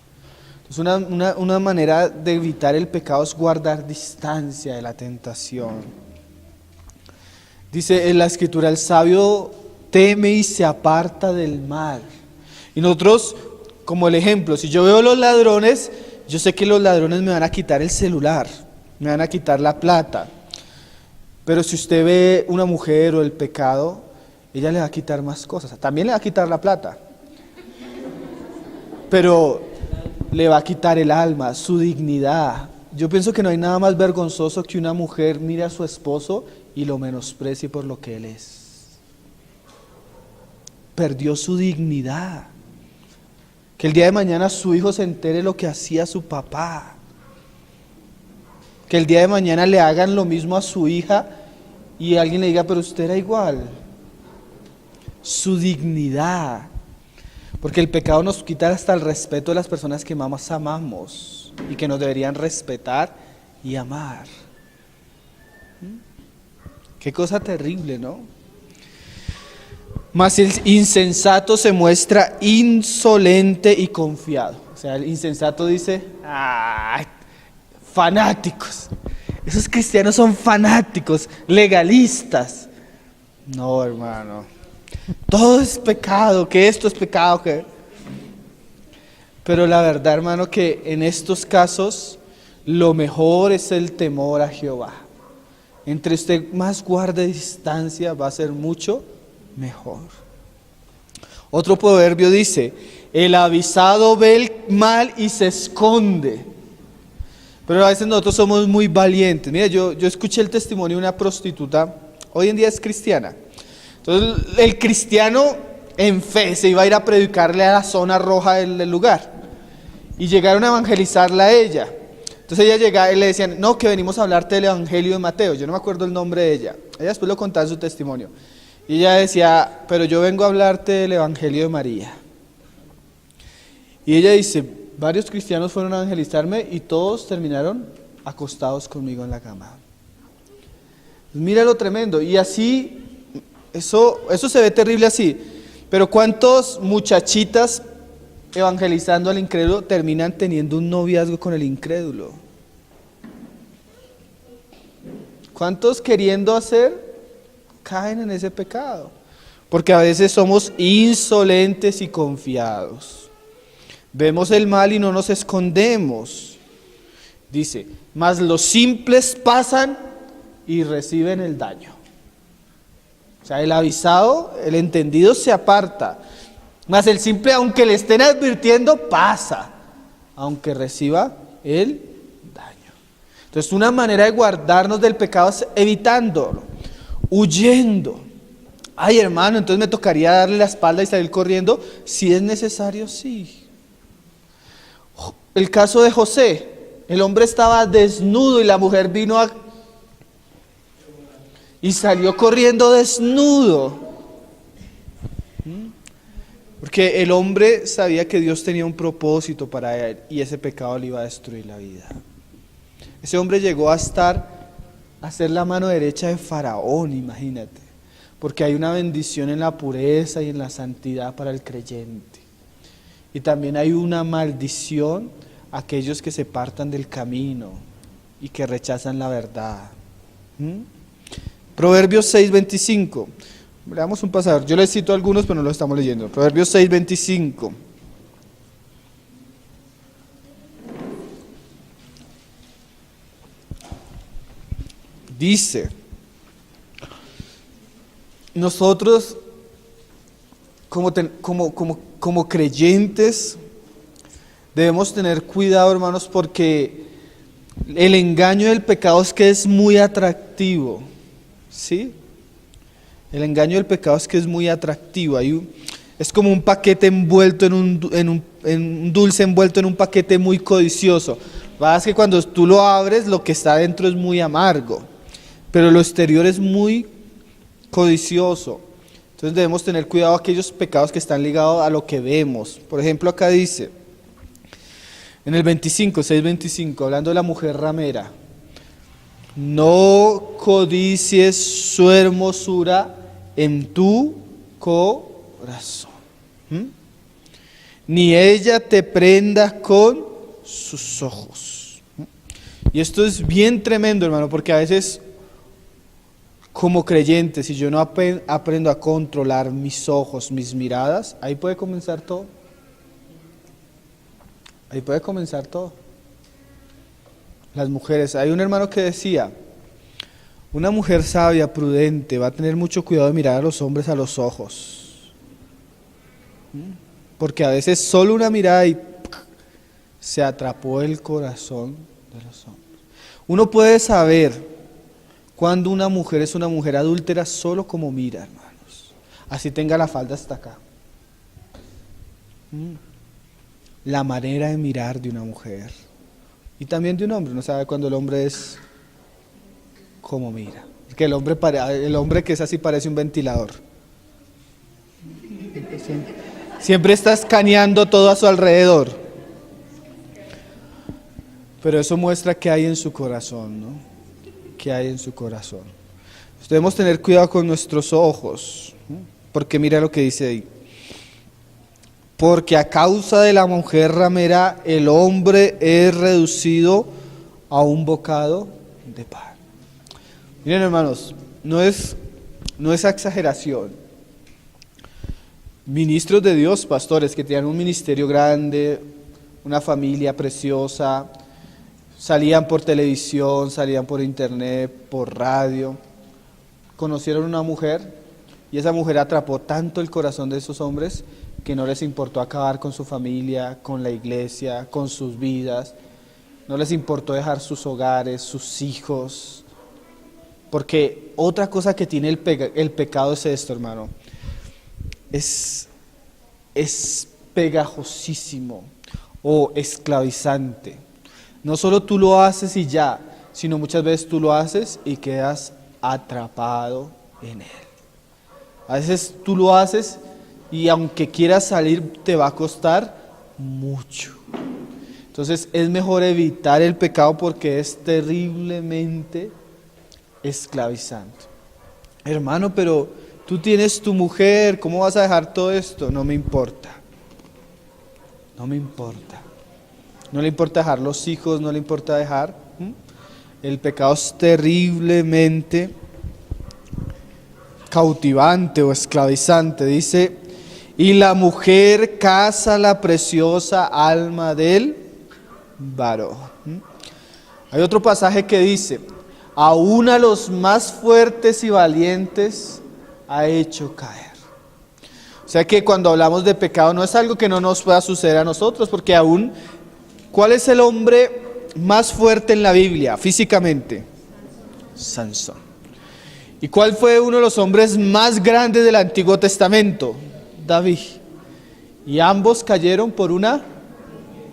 Entonces una manera de evitar el pecado es guardar distancia de la tentación. Dice en la Escritura: el sabio teme y se aparta del mal. Y nosotros, como el ejemplo, si yo veo los ladrones, yo sé que los ladrones me van a quitar el celular, me van a quitar la plata. Pero si usted ve una mujer o el pecado, ella le va a quitar más cosas. También le va a quitar la plata, pero le va a quitar el alma, su dignidad. Yo pienso que no hay nada más vergonzoso que una mujer mire a su esposo y lo menosprecie por lo que él es. Perdió su dignidad. Que el día de mañana su hijo se entere lo que hacía su papá. Que el día de mañana le hagan lo mismo a su hija y alguien le diga, pero usted era igual. Su dignidad. Porque el pecado nos quita hasta el respeto de las personas que más amamos y que nos deberían respetar y amar. Qué cosa terrible, ¿no? Mas el insensato se muestra insolente y confiado. O sea, el insensato dice, ¡ay! Fanáticos. Esos cristianos son fanáticos, legalistas. No, hermano. Todo es pecado, que esto es pecado, que... Pero la verdad, hermano, que en estos casos lo mejor es el temor a Jehová. Entre usted más guarde distancia, va a ser mucho mejor. Otro proverbio dice, el avisado ve el mal y se esconde. Pero a veces nosotros somos muy valientes. Mira, yo escuché el testimonio de una prostituta, hoy en día es cristiana. Entonces el cristiano en fe se iba a ir a predicarle a la zona roja del lugar. Y llegaron a evangelizarla a ella. Entonces ella llegaba y le decían, no, que venimos a hablarte del evangelio de Mateo. Yo no me acuerdo el nombre de ella. Ella después lo contaba en su testimonio. Y ella decía, pero yo vengo a hablarte del evangelio de María. Y ella dice, varios cristianos fueron a evangelizarme y todos terminaron acostados conmigo en la cama. Mira lo tremendo. Y así, eso se ve terrible así. Pero ¿cuántos muchachitas evangelizando al incrédulo terminan teniendo un noviazgo con el incrédulo? ¿Cuántos queriendo hacer caen en ese pecado? Porque a veces somos insolentes y confiados. Vemos el mal y no nos escondemos. Dice, mas los simples pasan y reciben el daño. O sea, el avisado, el entendido se aparta. Mas el simple, aunque le estén advirtiendo, pasa, aunque reciba el daño. Entonces, una manera de guardarnos del pecado es evitándolo, huyendo. Ay, hermano, entonces me tocaría darle la espalda y salir corriendo. Si es necesario, sí. El caso de José, el hombre estaba desnudo y la mujer vino y salió corriendo desnudo. Porque el hombre sabía que Dios tenía un propósito para él y ese pecado le iba a destruir la vida. Ese hombre llegó a ser la mano derecha de Faraón, imagínate. Porque hay una bendición en la pureza y en la santidad para el creyente. Y también hay una maldición a aquellos que se apartan del camino y que rechazan la verdad. Proverbios 6:25. Veamos un pasaje. Yo les cito algunos, pero no lo estamos leyendo. Proverbios 6:25. Dice, nosotros como creyentes debemos tener cuidado, hermanos, porque el engaño del pecado es que es muy atractivo, ¿sí? El engaño del pecado es que es muy atractivo. Es como un paquete envuelto en un dulce envuelto en un paquete muy codicioso. Lo que pasa es que cuando tú lo abres, lo que está dentro es muy amargo, pero lo exterior es muy codicioso. Entonces debemos tener cuidado a aquellos pecados que están ligados a lo que vemos. Por ejemplo, acá dice, en el 6:25, hablando de la mujer ramera, no codicies su hermosura en tu corazón, ni ella te prenda con sus ojos. Y esto es bien tremendo, hermano, porque a veces como creyente, si yo no aprendo a controlar mis ojos, mis miradas, ahí puede comenzar todo. Ahí puede comenzar todo. Las mujeres, hay un hermano que decía, una mujer sabia, prudente, va a tener mucho cuidado de mirar a los hombres a los ojos. porque a veces solo una mirada y se atrapó el corazón de los hombres. Uno puede saber cuando una mujer es una mujer adúltera solo como mira, hermanos. Así tenga la falda hasta acá. La manera de mirar de una mujer y también de un hombre. Uno sabe cuando el hombre es como mira. Que el hombre que es así parece un ventilador. Siempre está escaneando todo a su alrededor. Pero eso muestra qué hay en su corazón, ¿no? ¿Qué hay en su corazón? Debemos tener cuidado con nuestros ojos, ¿no? Porque mira lo que dice ahí. Porque a causa de la mujer ramera, el hombre es reducido a un bocado de pan. Miren, hermanos, no es exageración. Ministros de Dios, pastores que tenían un ministerio grande, una familia preciosa, salían por televisión, salían por internet, por radio, conocieron una mujer y esa mujer atrapó tanto el corazón de esos hombres que no les importó acabar con su familia, con la iglesia, con sus vidas, no les importó dejar sus hogares, sus hijos, porque otra cosa que tiene el pecado es esto, hermano, es pegajosísimo o esclavizante. No solo tú lo haces y ya, sino muchas veces tú lo haces y quedas atrapado en él. A veces tú lo haces y aunque quieras salir te va a costar mucho. Entonces es mejor evitar el pecado porque es terriblemente esclavizante. Hermano, pero tú tienes tu mujer, ¿cómo vas a dejar todo esto? No me importa. No me importa. No le importa dejar los hijos, no le importa dejar. El pecado es terriblemente cautivante o esclavizante. Dice, y la mujer caza la preciosa alma del varón. Hay otro pasaje que dice, aún a los más fuertes y valientes ha hecho caer. O sea que cuando hablamos de pecado no es algo que no nos pueda suceder a nosotros, porque aún, ¿cuál es el hombre más fuerte en la Biblia físicamente? Sansón. ¿Y cuál fue uno de los hombres más grandes del Antiguo Testamento? David. Y ambos cayeron por una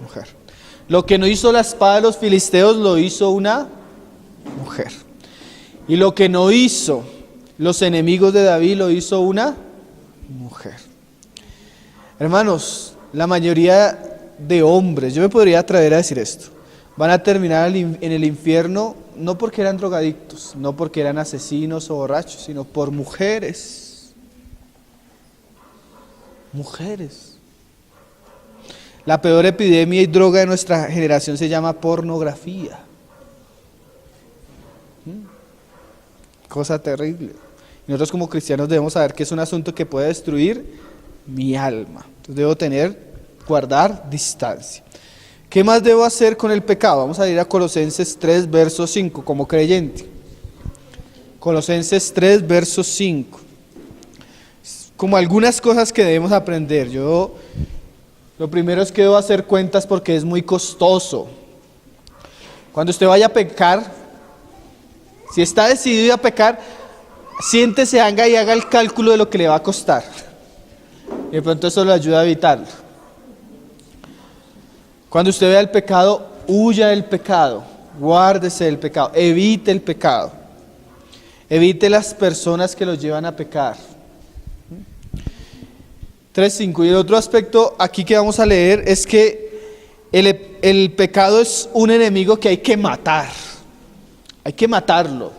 mujer. Lo que no hizo la espada de los filisteos lo hizo una mujer. Y lo que no hizo los enemigos de David lo hizo una mujer. Hermanos, la mayoría de hombres, yo me podría atrever a decir esto, van a terminar en el infierno no porque eran drogadictos, no porque eran asesinos o borrachos, sino por mujeres. Mujeres. La peor epidemia y droga de nuestra generación se llama pornografía. Cosa terrible. Y nosotros como cristianos debemos saber que es un asunto que puede destruir mi alma. Entonces debo guardar distancia. ¿Qué más debo hacer con el pecado? Vamos a ir a Colosenses 3, verso 5, como creyente. Colosenses 3, verso 5. Como algunas cosas que debemos aprender. Lo primero es que debo hacer cuentas porque es muy costoso. Cuando usted vaya a pecar, si está decidido a pecar, siéntese, y haga el cálculo de lo que le va a costar. Y de pronto eso le ayuda a evitarlo. Cuando usted vea el pecado, huya del pecado, guárdese del pecado, evite el pecado, evite las personas que lo llevan a pecar. 3.5. Y el otro aspecto aquí que vamos a leer es que el pecado es un enemigo que hay que matar, hay que matarlo,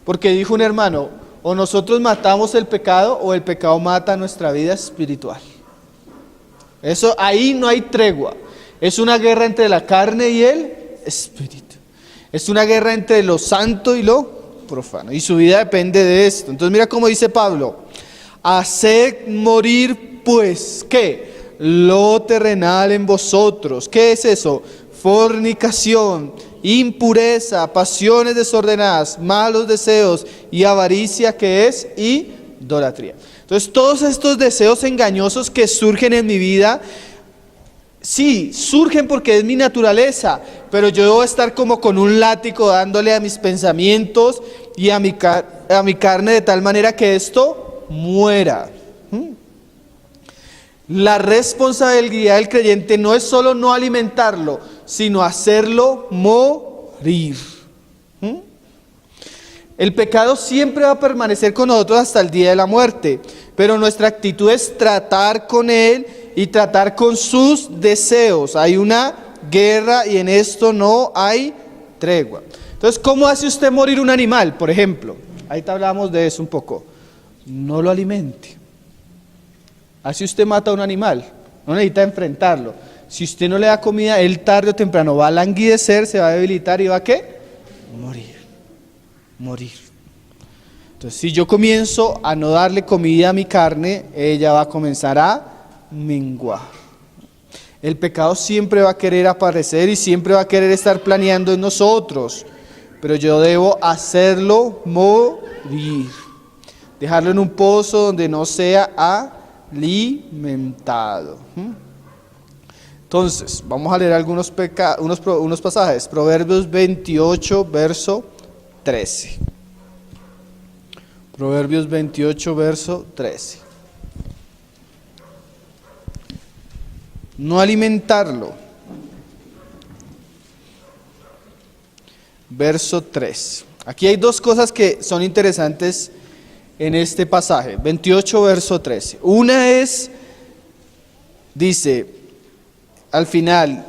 porque dijo un hermano, o nosotros matamos el pecado o el pecado mata nuestra vida espiritual. Eso, ahí no hay tregua. Es una guerra entre la carne y el espíritu. Es una guerra entre lo santo y lo profano. Y su vida depende de esto. Entonces mira cómo dice Pablo. Haced morir pues, ¿qué? Lo terrenal en vosotros. ¿Qué es eso? Fornicación, impureza, pasiones desordenadas, malos deseos y avaricia, que es idolatría. Entonces todos estos deseos engañosos que surgen en mi vida, sí, surgen porque es mi naturaleza, pero yo debo estar como con un látigo dándole a mis pensamientos y a mi carne de tal manera que esto muera. La responsabilidad del creyente no es solo no alimentarlo, sino hacerlo morir. El pecado siempre va a permanecer con nosotros hasta el día de la muerte, pero nuestra actitud es tratar con él y tratar con sus deseos. Hay una guerra y en esto no hay tregua. Entonces, ¿cómo hace usted morir un animal, por ejemplo? Ahí te hablamos de eso un poco. No lo alimente. Así usted mata a un animal, no necesita enfrentarlo. Si usted no le da comida, él tarde o temprano va a languidecer, se va a debilitar y va a ¿qué? Morir. Entonces, si yo comienzo a no darle comida a mi carne, ella va a comenzar a menguar. El pecado siempre va a querer aparecer y siempre va a querer estar planeando en nosotros, pero yo debo hacerlo morir, dejarlo en un pozo donde no sea alimentado. Entonces, vamos a leer algunos pasajes. Proverbios 28, verso 13. Proverbios 28, verso 13. No alimentarlo. Verso 3. Aquí hay dos cosas que son interesantes en este pasaje. 28, verso 13. Una es, dice, al final,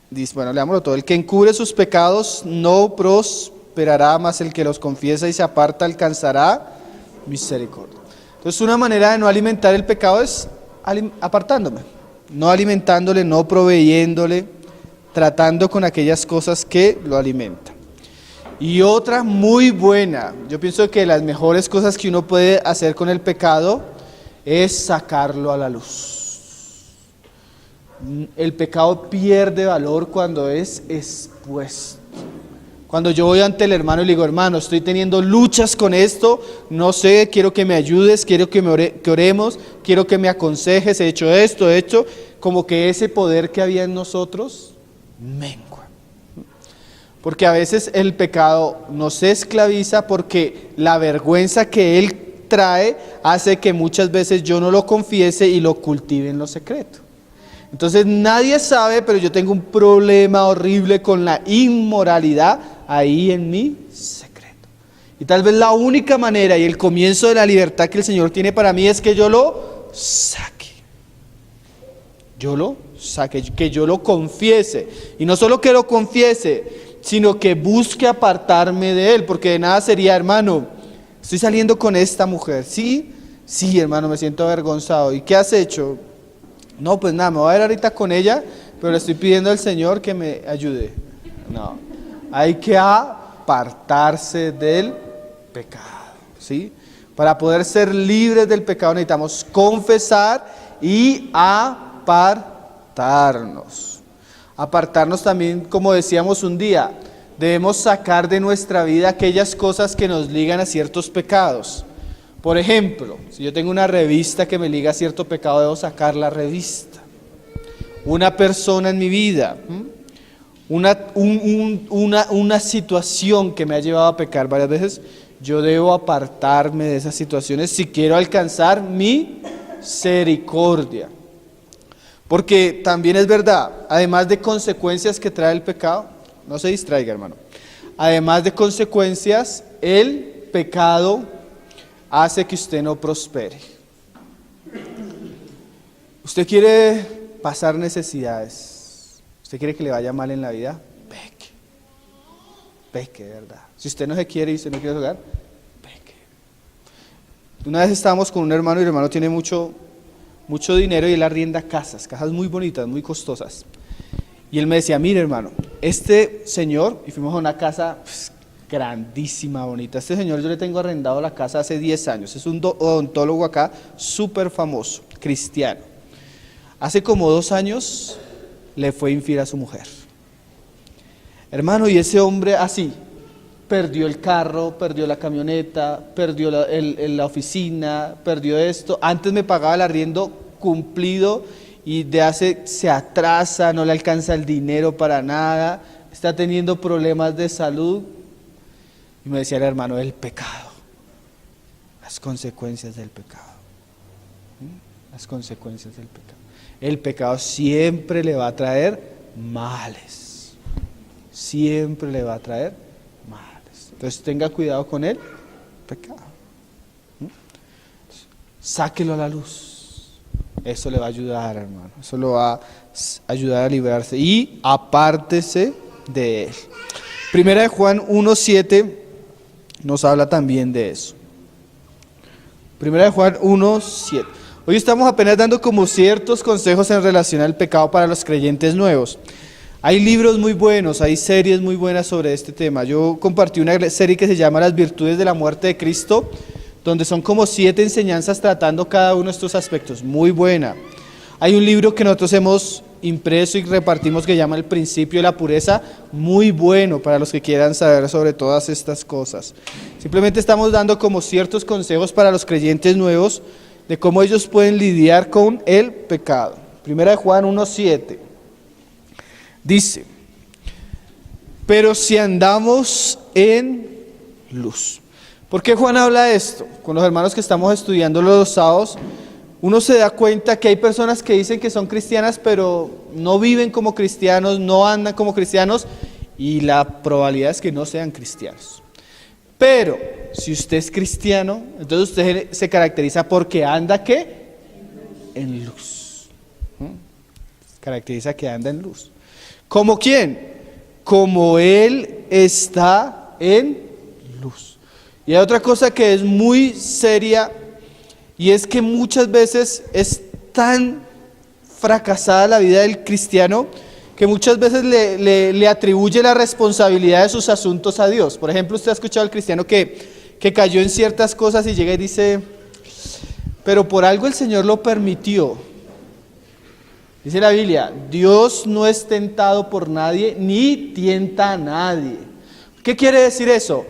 dice, bueno, leámoslo todo. El que encubre sus pecados no prosperará, mas el que los confiesa y se aparta alcanzará misericordia. Entonces, una manera de no alimentar el pecado es apartándome, no alimentándole, no proveyéndole, tratando con aquellas cosas que lo alimentan. Y otra muy buena, yo pienso que las mejores cosas que uno puede hacer con el pecado es sacarlo a la luz. El pecado pierde valor cuando es expuesto. Cuando yo voy ante el hermano y le digo, hermano, estoy teniendo luchas con esto, no sé, quiero que me ayudes, quiero que oremos, quiero que me aconsejes, he hecho esto, como que ese poder que había en nosotros mengua. Porque a veces el pecado nos esclaviza porque la vergüenza que él trae hace que muchas veces yo no lo confiese y lo cultive en lo secreto. Entonces nadie sabe, pero yo tengo un problema horrible con la inmoralidad ahí en mi secreto. Y tal vez la única manera y el comienzo de la libertad que el Señor tiene para mí es que yo lo saque. Que yo lo confiese. Y no solo que lo confiese, sino que busque apartarme de él, porque de nada sería, hermano, estoy saliendo con esta mujer. Sí, hermano, me siento avergonzado. ¿Y qué has hecho? No, pues nada, me voy a ir ahorita con ella, pero le estoy pidiendo al Señor que me ayude. No, hay que apartarse del pecado, ¿sí? Para poder ser libres del pecado necesitamos confesar y apartarnos. Apartarnos también, como decíamos un día, debemos sacar de nuestra vida aquellas cosas que nos ligan a ciertos pecados. Por ejemplo, si yo tengo una revista que me liga a cierto pecado, debo sacar la revista. Una persona en mi vida, una situación que me ha llevado a pecar varias veces, yo debo apartarme de esas situaciones si quiero alcanzar mi misericordia. Porque también es verdad, además de consecuencias que trae el pecado, no se distraiga, hermano, además de consecuencias, el pecado hace que usted no prospere. Usted quiere pasar necesidades, usted quiere que le vaya mal en la vida, peque de verdad. Si usted no se quiere y usted no quiere jugar, peque. Una vez estábamos con un hermano y el hermano tiene mucho dinero y él arrienda casas muy bonitas, muy costosas. Y él me decía, mire hermano, este señor, y fuimos a una casa grandísima, bonita. Este señor yo le tengo arrendado la casa hace 10 años. Es un odontólogo acá, súper famoso, cristiano. Hace como 2 años le fue infiel a su mujer. Hermano, y ese hombre así, perdió el carro, perdió la camioneta, perdió la oficina, perdió esto. Antes me pagaba el arriendo cumplido y se atrasa, no le alcanza el dinero para nada, está teniendo problemas de salud. Y me decía el hermano, el pecado, las consecuencias del pecado. Las consecuencias del pecado. El pecado siempre le va a traer males. Siempre le va a traer males. Entonces tenga cuidado con el pecado. Sáquelo a la luz. Eso le va a ayudar, hermano. Eso lo va a ayudar a librarse. Y apártese de él. Primera de Juan 1:7 nos habla también de eso. Primera de Juan 1:7. Hoy estamos apenas dando como ciertos consejos en relación al pecado para los creyentes nuevos. Hay libros muy buenos, hay series muy buenas sobre este tema. Yo compartí una serie que se llama Las virtudes de la muerte de Cristo, donde son como 7 enseñanzas tratando cada uno de estos aspectos. Muy buena. Hay un libro que nosotros hemos impreso y repartimos que se llama El principio de la pureza, muy bueno para los que quieran saber sobre todas estas cosas. Simplemente estamos dando como ciertos consejos para los creyentes nuevos de cómo ellos pueden lidiar con el pecado. Primera de Juan 1:7 dice, pero si andamos en luz. ¿Por qué Juan habla de esto? Con los hermanos que estamos estudiando los sábados, uno se da cuenta que hay personas que dicen que son cristianas, pero no viven como cristianos, no andan como cristianos, y la probabilidad es que no sean cristianos. Pero si usted es cristiano, entonces usted se caracteriza porque anda ¿qué? En luz. Caracteriza que anda en luz. ¿Como quién? Como Él está en luz. Y hay otra cosa que es muy seria, y es que muchas veces es tan fracasada la vida del cristiano que muchas veces le atribuye la responsabilidad de sus asuntos a Dios. Por ejemplo, usted ha escuchado al cristiano que cayó en ciertas cosas y llega y dice, pero por algo el Señor lo permitió. Dice la Biblia, Dios no es tentado por nadie, ni tienta a nadie. ¿Qué quiere decir eso?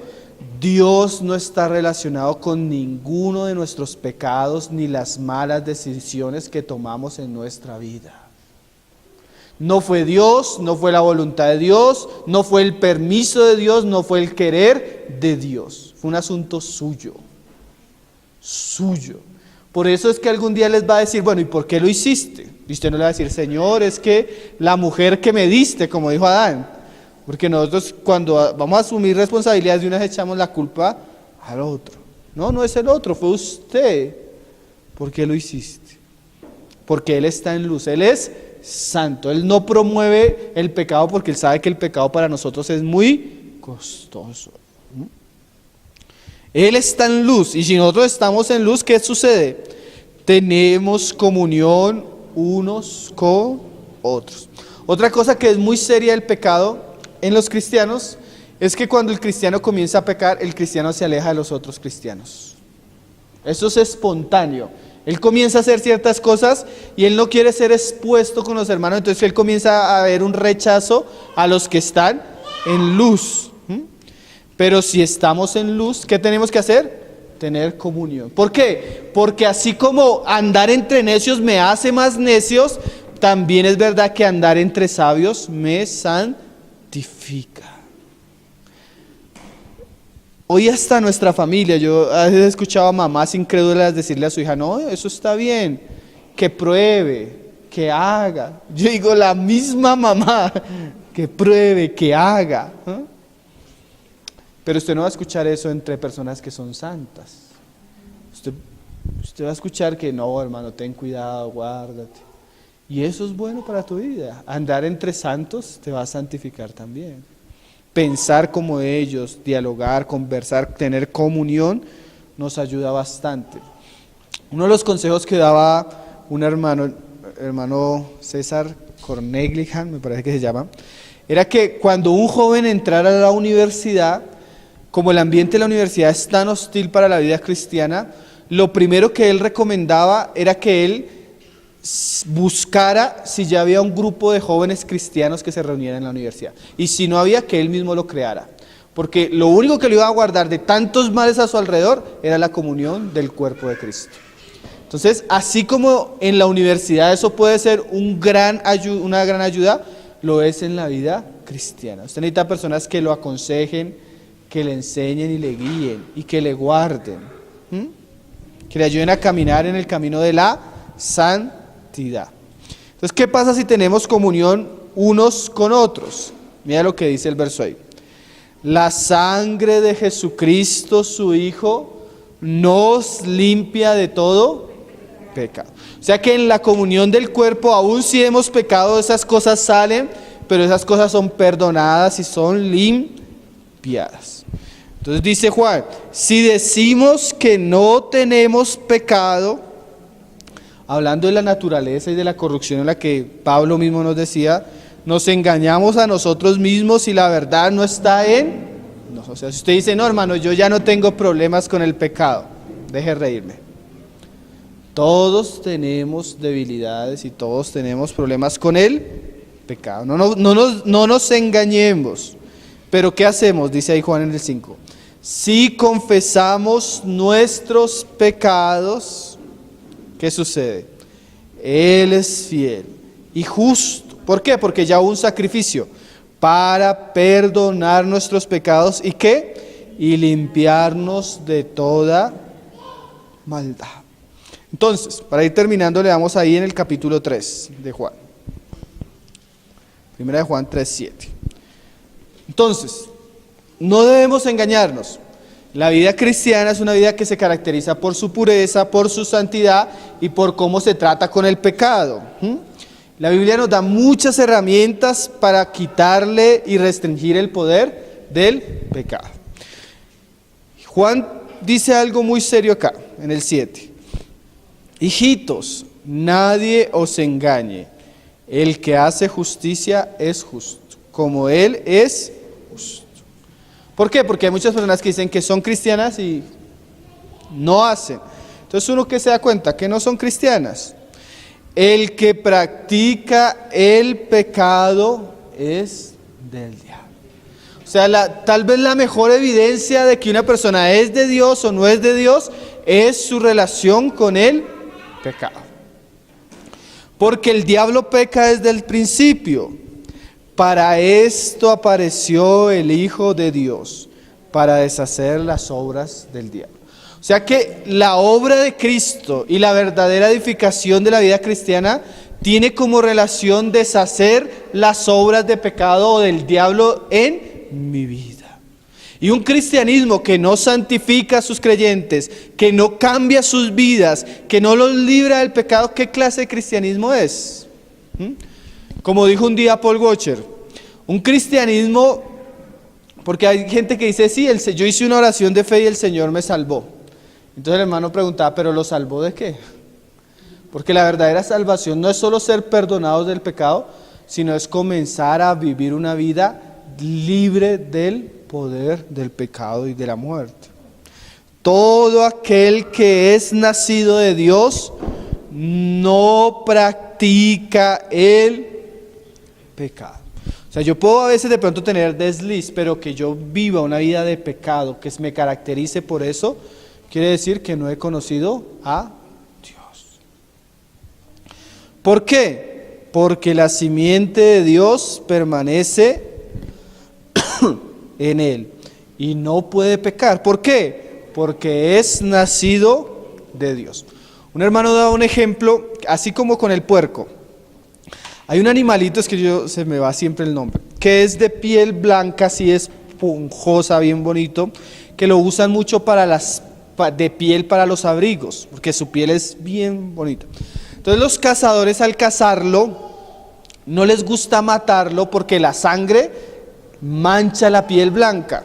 Dios no está relacionado con ninguno de nuestros pecados, ni las malas decisiones que tomamos en nuestra vida. No fue Dios, no fue la voluntad de Dios, no fue el permiso de Dios, no fue el querer de Dios. Fue un asunto suyo. Suyo. Por eso es que algún día les va a decir, bueno, ¿y por qué lo hiciste? Y usted no le va a decir, Señor, es que la mujer que me diste, como dijo Adán. Porque nosotros cuando vamos a asumir responsabilidades de una vez echamos la culpa al otro. No, no es el otro, fue usted. ¿Por qué lo hiciste? Porque Él está en luz, Él es santo. Él no promueve el pecado porque Él sabe que el pecado para nosotros es muy costoso. Él está en luz, y si nosotros estamos en luz, ¿qué sucede? Tenemos comunión unos con otros. Otra cosa que es muy seria del pecado en los cristianos es que cuando el cristiano comienza a pecar, el cristiano se aleja de los otros cristianos. Eso es espontáneo. Él comienza a hacer ciertas cosas y él no quiere ser expuesto con los hermanos, entonces él comienza a ver un rechazo a los que están en luz. Pero si estamos en luz, ¿qué tenemos que hacer? Tener comunión. ¿Por qué? Porque así como andar entre necios me hace más necios, también es verdad que andar entre sabios me santifica. Hoy hasta nuestra familia, yo a veces he escuchado a mamás incrédulas decirle a su hija, no, eso está bien, que pruebe, que haga. Yo digo, la misma mamá, que pruebe, que haga. Pero usted no va a escuchar eso entre personas que son santas. Usted va a escuchar que no, hermano, ten cuidado, guárdate. Y eso es bueno para tu vida. Andar entre santos te va a santificar también. Pensar como ellos, dialogar, conversar, tener comunión, nos ayuda bastante. Uno de los consejos que daba un hermano César Corneglihan, me parece que se llama, era que cuando un joven entrara a la universidad, como el ambiente de la universidad es tan hostil para la vida cristiana, lo primero que él recomendaba era que él buscara si ya había un grupo de jóvenes cristianos que se reunieran en la universidad. Y si no había, que él mismo lo creara. porque lo único que lo iba a guardar de tantos males a su alrededor era la comunión del cuerpo de Cristo. Entonces, así como en la universidad eso puede ser una gran ayuda, lo es en la vida cristiana. Usted necesita personas que lo aconsejen, que le enseñen y le guíen y que le guarden, que le ayuden a caminar en el camino de la santidad. Entonces, ¿qué pasa si tenemos comunión unos con otros? Mira lo que dice el verso ahí. La sangre de Jesucristo, su Hijo, nos limpia de todo pecado. O sea que en la comunión del cuerpo, aún si hemos pecado, esas cosas salen, pero esas cosas son perdonadas y son limpiadas. Entonces dice Juan, si decimos que no tenemos pecado, hablando de la naturaleza y de la corrupción en la que Pablo mismo nos decía, nos engañamos a nosotros mismos y la verdad no está en nosotros. O sea, si usted dice, no hermano, yo ya no tengo problemas con el pecado, deje de reírme. Todos tenemos debilidades y todos tenemos problemas con el pecado. No nos engañemos. Pero ¿qué hacemos? Dice ahí Juan en el 5. Si confesamos nuestros pecados, ¿qué sucede? Él es fiel y justo. ¿Por qué? Porque ya hubo un sacrificio para perdonar nuestros pecados y ¿qué? Y limpiarnos de toda maldad. Entonces, para ir terminando, le damos ahí en el capítulo 3 de Juan. Primera de Juan 3:7. Entonces, no debemos engañarnos. La vida cristiana es una vida que se caracteriza por su pureza, por su santidad y por cómo se trata con el pecado. La Biblia nos da muchas herramientas para quitarle y restringir el poder del pecado. Juan dice algo muy serio acá, en el 7. Hijitos, nadie os engañe. El que hace justicia es justo, como Él es justo. ¿Por qué? Porque hay muchas personas que dicen que son cristianas y no hacen. Entonces uno que se da cuenta que no son cristianas. El que practica el pecado es del diablo. O sea, tal vez la mejor evidencia de que una persona es de Dios o no es de Dios es su relación con el pecado. Porque el diablo peca desde el principio. Para esto apareció el Hijo de Dios, para deshacer las obras del diablo. O sea que la obra de Cristo y la verdadera edificación de la vida cristiana tiene como relación deshacer las obras de pecado o del diablo en mi vida. Y un cristianismo que no santifica a sus creyentes, que no cambia sus vidas, que no los libra del pecado, ¿qué clase de cristianismo es? Como dijo un día Paul Washer, un cristianismo, porque hay gente que dice, sí, yo hice una oración de fe y el Señor me salvó. Entonces el hermano preguntaba, ¿pero lo salvó de qué? Porque la verdadera salvación no es solo ser perdonados del pecado, sino es comenzar a vivir una vida libre del poder del pecado y de la muerte. Todo aquel que es nacido de Dios no practica el pecado. O sea, yo puedo a veces de pronto tener desliz, pero que yo viva una vida de pecado, que me caracterice por eso, quiere decir que no he conocido a Dios. ¿Por qué? Porque la simiente de Dios permanece en él y no puede pecar. ¿Por qué? Porque es nacido de Dios. Un hermano daba un ejemplo, así como con el puerco. Hay un animalito, es que se me va siempre el nombre, que es de piel blanca, así esponjosa, bien bonito, que lo usan mucho de piel para los abrigos, porque su piel es bien bonita. Entonces los cazadores al cazarlo, no les gusta matarlo porque la sangre mancha la piel blanca.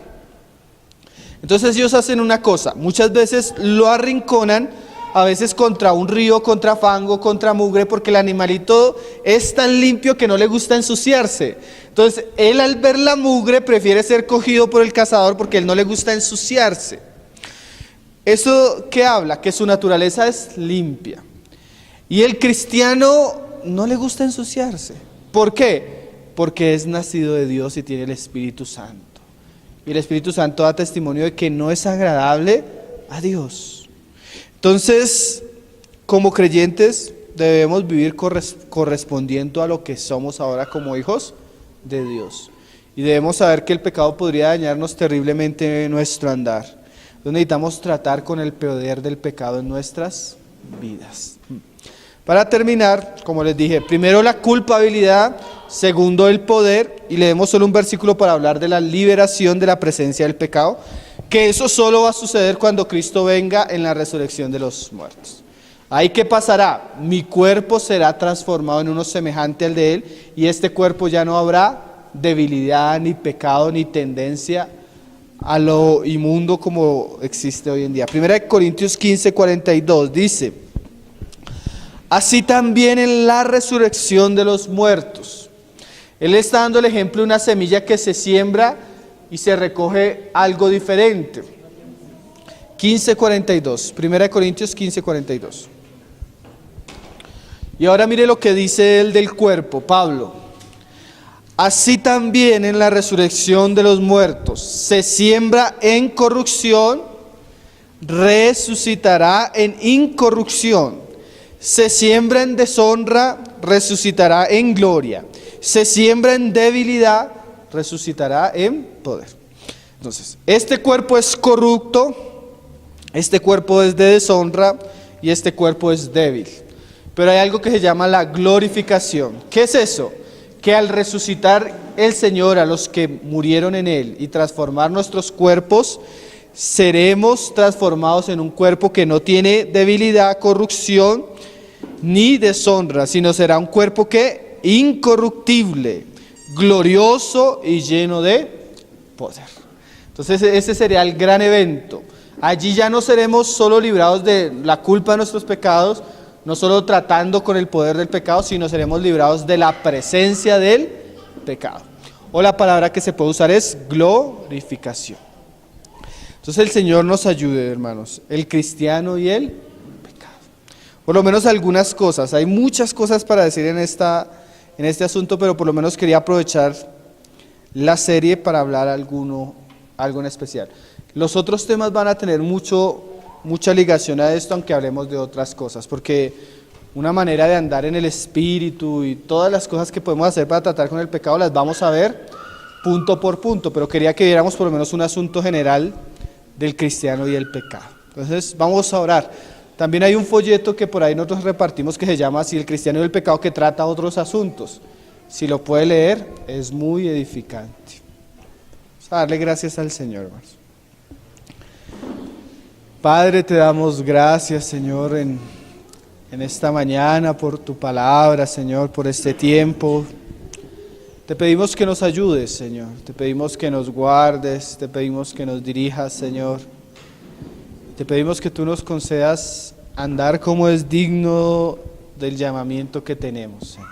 Entonces ellos hacen una cosa, muchas veces lo arrinconan, a veces contra un río, contra fango, contra mugre, porque el animalito es tan limpio que no le gusta ensuciarse. Entonces él al ver la mugre prefiere ser cogido por el cazador porque él no le gusta ensuciarse. ¿Eso qué habla? Que su naturaleza es limpia. Y el cristiano no le gusta ensuciarse. ¿Por qué? Porque es nacido de Dios y tiene el Espíritu Santo. y el Espíritu Santo da testimonio de que no es agradable a Dios. Entonces, como creyentes, debemos vivir correspondiendo a lo que somos ahora como hijos de Dios. Y debemos saber que el pecado podría dañarnos terriblemente nuestro andar. Entonces necesitamos tratar con el poder del pecado en nuestras vidas. Para terminar, como les dije, primero la culpabilidad, segundo el poder, y leemos solo un versículo para hablar de la liberación de la presencia del pecado, que eso solo va a suceder cuando Cristo venga en la resurrección de los muertos. Ahí, ¿qué pasará? Mi cuerpo será transformado en uno semejante al de Él, y este cuerpo ya no habrá debilidad, ni pecado, ni tendencia a lo inmundo como existe hoy en día. 1 Corintios 15:42 dice: así también en la resurrección de los muertos. Él está dando el ejemplo de una semilla que se siembra y se recoge algo diferente. 15:42, 1 Corintios 15:42. Y ahora mire lo que dice él del cuerpo, Pablo. Así también en la resurrección de los muertos se siembra en corrupción, resucitará en incorrupción. Se siembra en deshonra, resucitará en gloria. Se siembra en debilidad, resucitará en poder. Entonces, este cuerpo es corrupto, este cuerpo es de deshonra y este cuerpo es débil. Pero hay algo que se llama la glorificación. ¿Qué es eso? Que al resucitar el Señor a los que murieron en Él y transformar nuestros cuerpos, seremos transformados en un cuerpo que no tiene debilidad, corrupción ni deshonra, sino será un cuerpo que incorruptible, glorioso y lleno de poder. Entonces ese sería el gran evento. Allí ya no seremos solo librados de la culpa de nuestros pecados, no solo tratando con el poder del pecado, sino seremos librados de la presencia del pecado. O la palabra que se puede usar es glorificación. Entonces el Señor nos ayude, hermanos, el cristiano y el pecado. Por lo menos algunas cosas, hay muchas cosas para decir en este asunto, pero por lo menos quería aprovechar la serie para hablar algo en especial. Los otros temas van a tener mucha ligación a esto, aunque hablemos de otras cosas, porque una manera de andar en el Espíritu y todas las cosas que podemos hacer para tratar con el pecado las vamos a ver punto por punto, pero quería que viéramos por lo menos un asunto general del cristiano y el pecado. Entonces vamos a orar. También hay un folleto que por ahí nosotros repartimos que se llama así, el cristiano y el pecado, que trata otros asuntos. Si lo puede leer, es muy edificante. Vamos a darle gracias al Señor, hermanos. Padre, te damos gracias, Señor, en esta mañana por tu palabra, Señor, por este tiempo. Te pedimos que nos ayudes, Señor. Te pedimos que nos guardes, te pedimos que nos dirijas, Señor. Te pedimos que tú nos concedas andar como es digno del llamamiento que tenemos, Señor.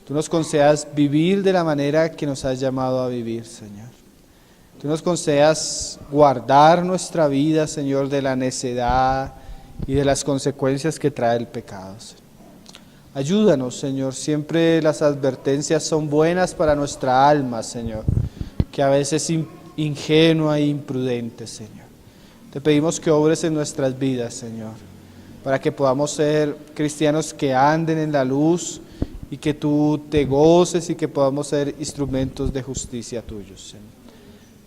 Tú nos concedas vivir de la manera que nos has llamado a vivir, Señor. Tú nos concedas guardar nuestra vida, Señor, de la necedad y de las consecuencias que trae el pecado, Señor. Ayúdanos, Señor, siempre las advertencias son buenas para nuestra alma, Señor, que a veces es ingenua e imprudente, Señor. Te pedimos que obres en nuestras vidas, Señor, para que podamos ser cristianos que anden en la luz y que tú te goces y que podamos ser instrumentos de justicia tuyos, Señor.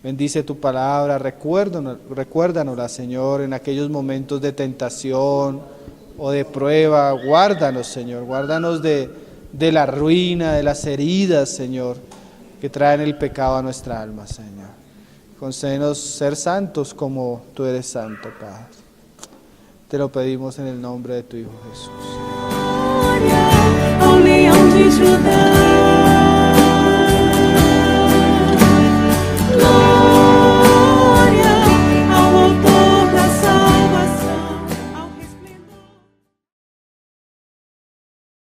Bendice tu palabra, recuérdanosla, Señor, en aquellos momentos de tentación o de prueba. Guárdanos, Señor, guárdanos de la ruina, de las heridas, Señor, que traen el pecado a nuestra alma, Señor. Concédenos ser santos como tú eres santo, Padre. Te lo pedimos en el nombre de tu Hijo Jesús.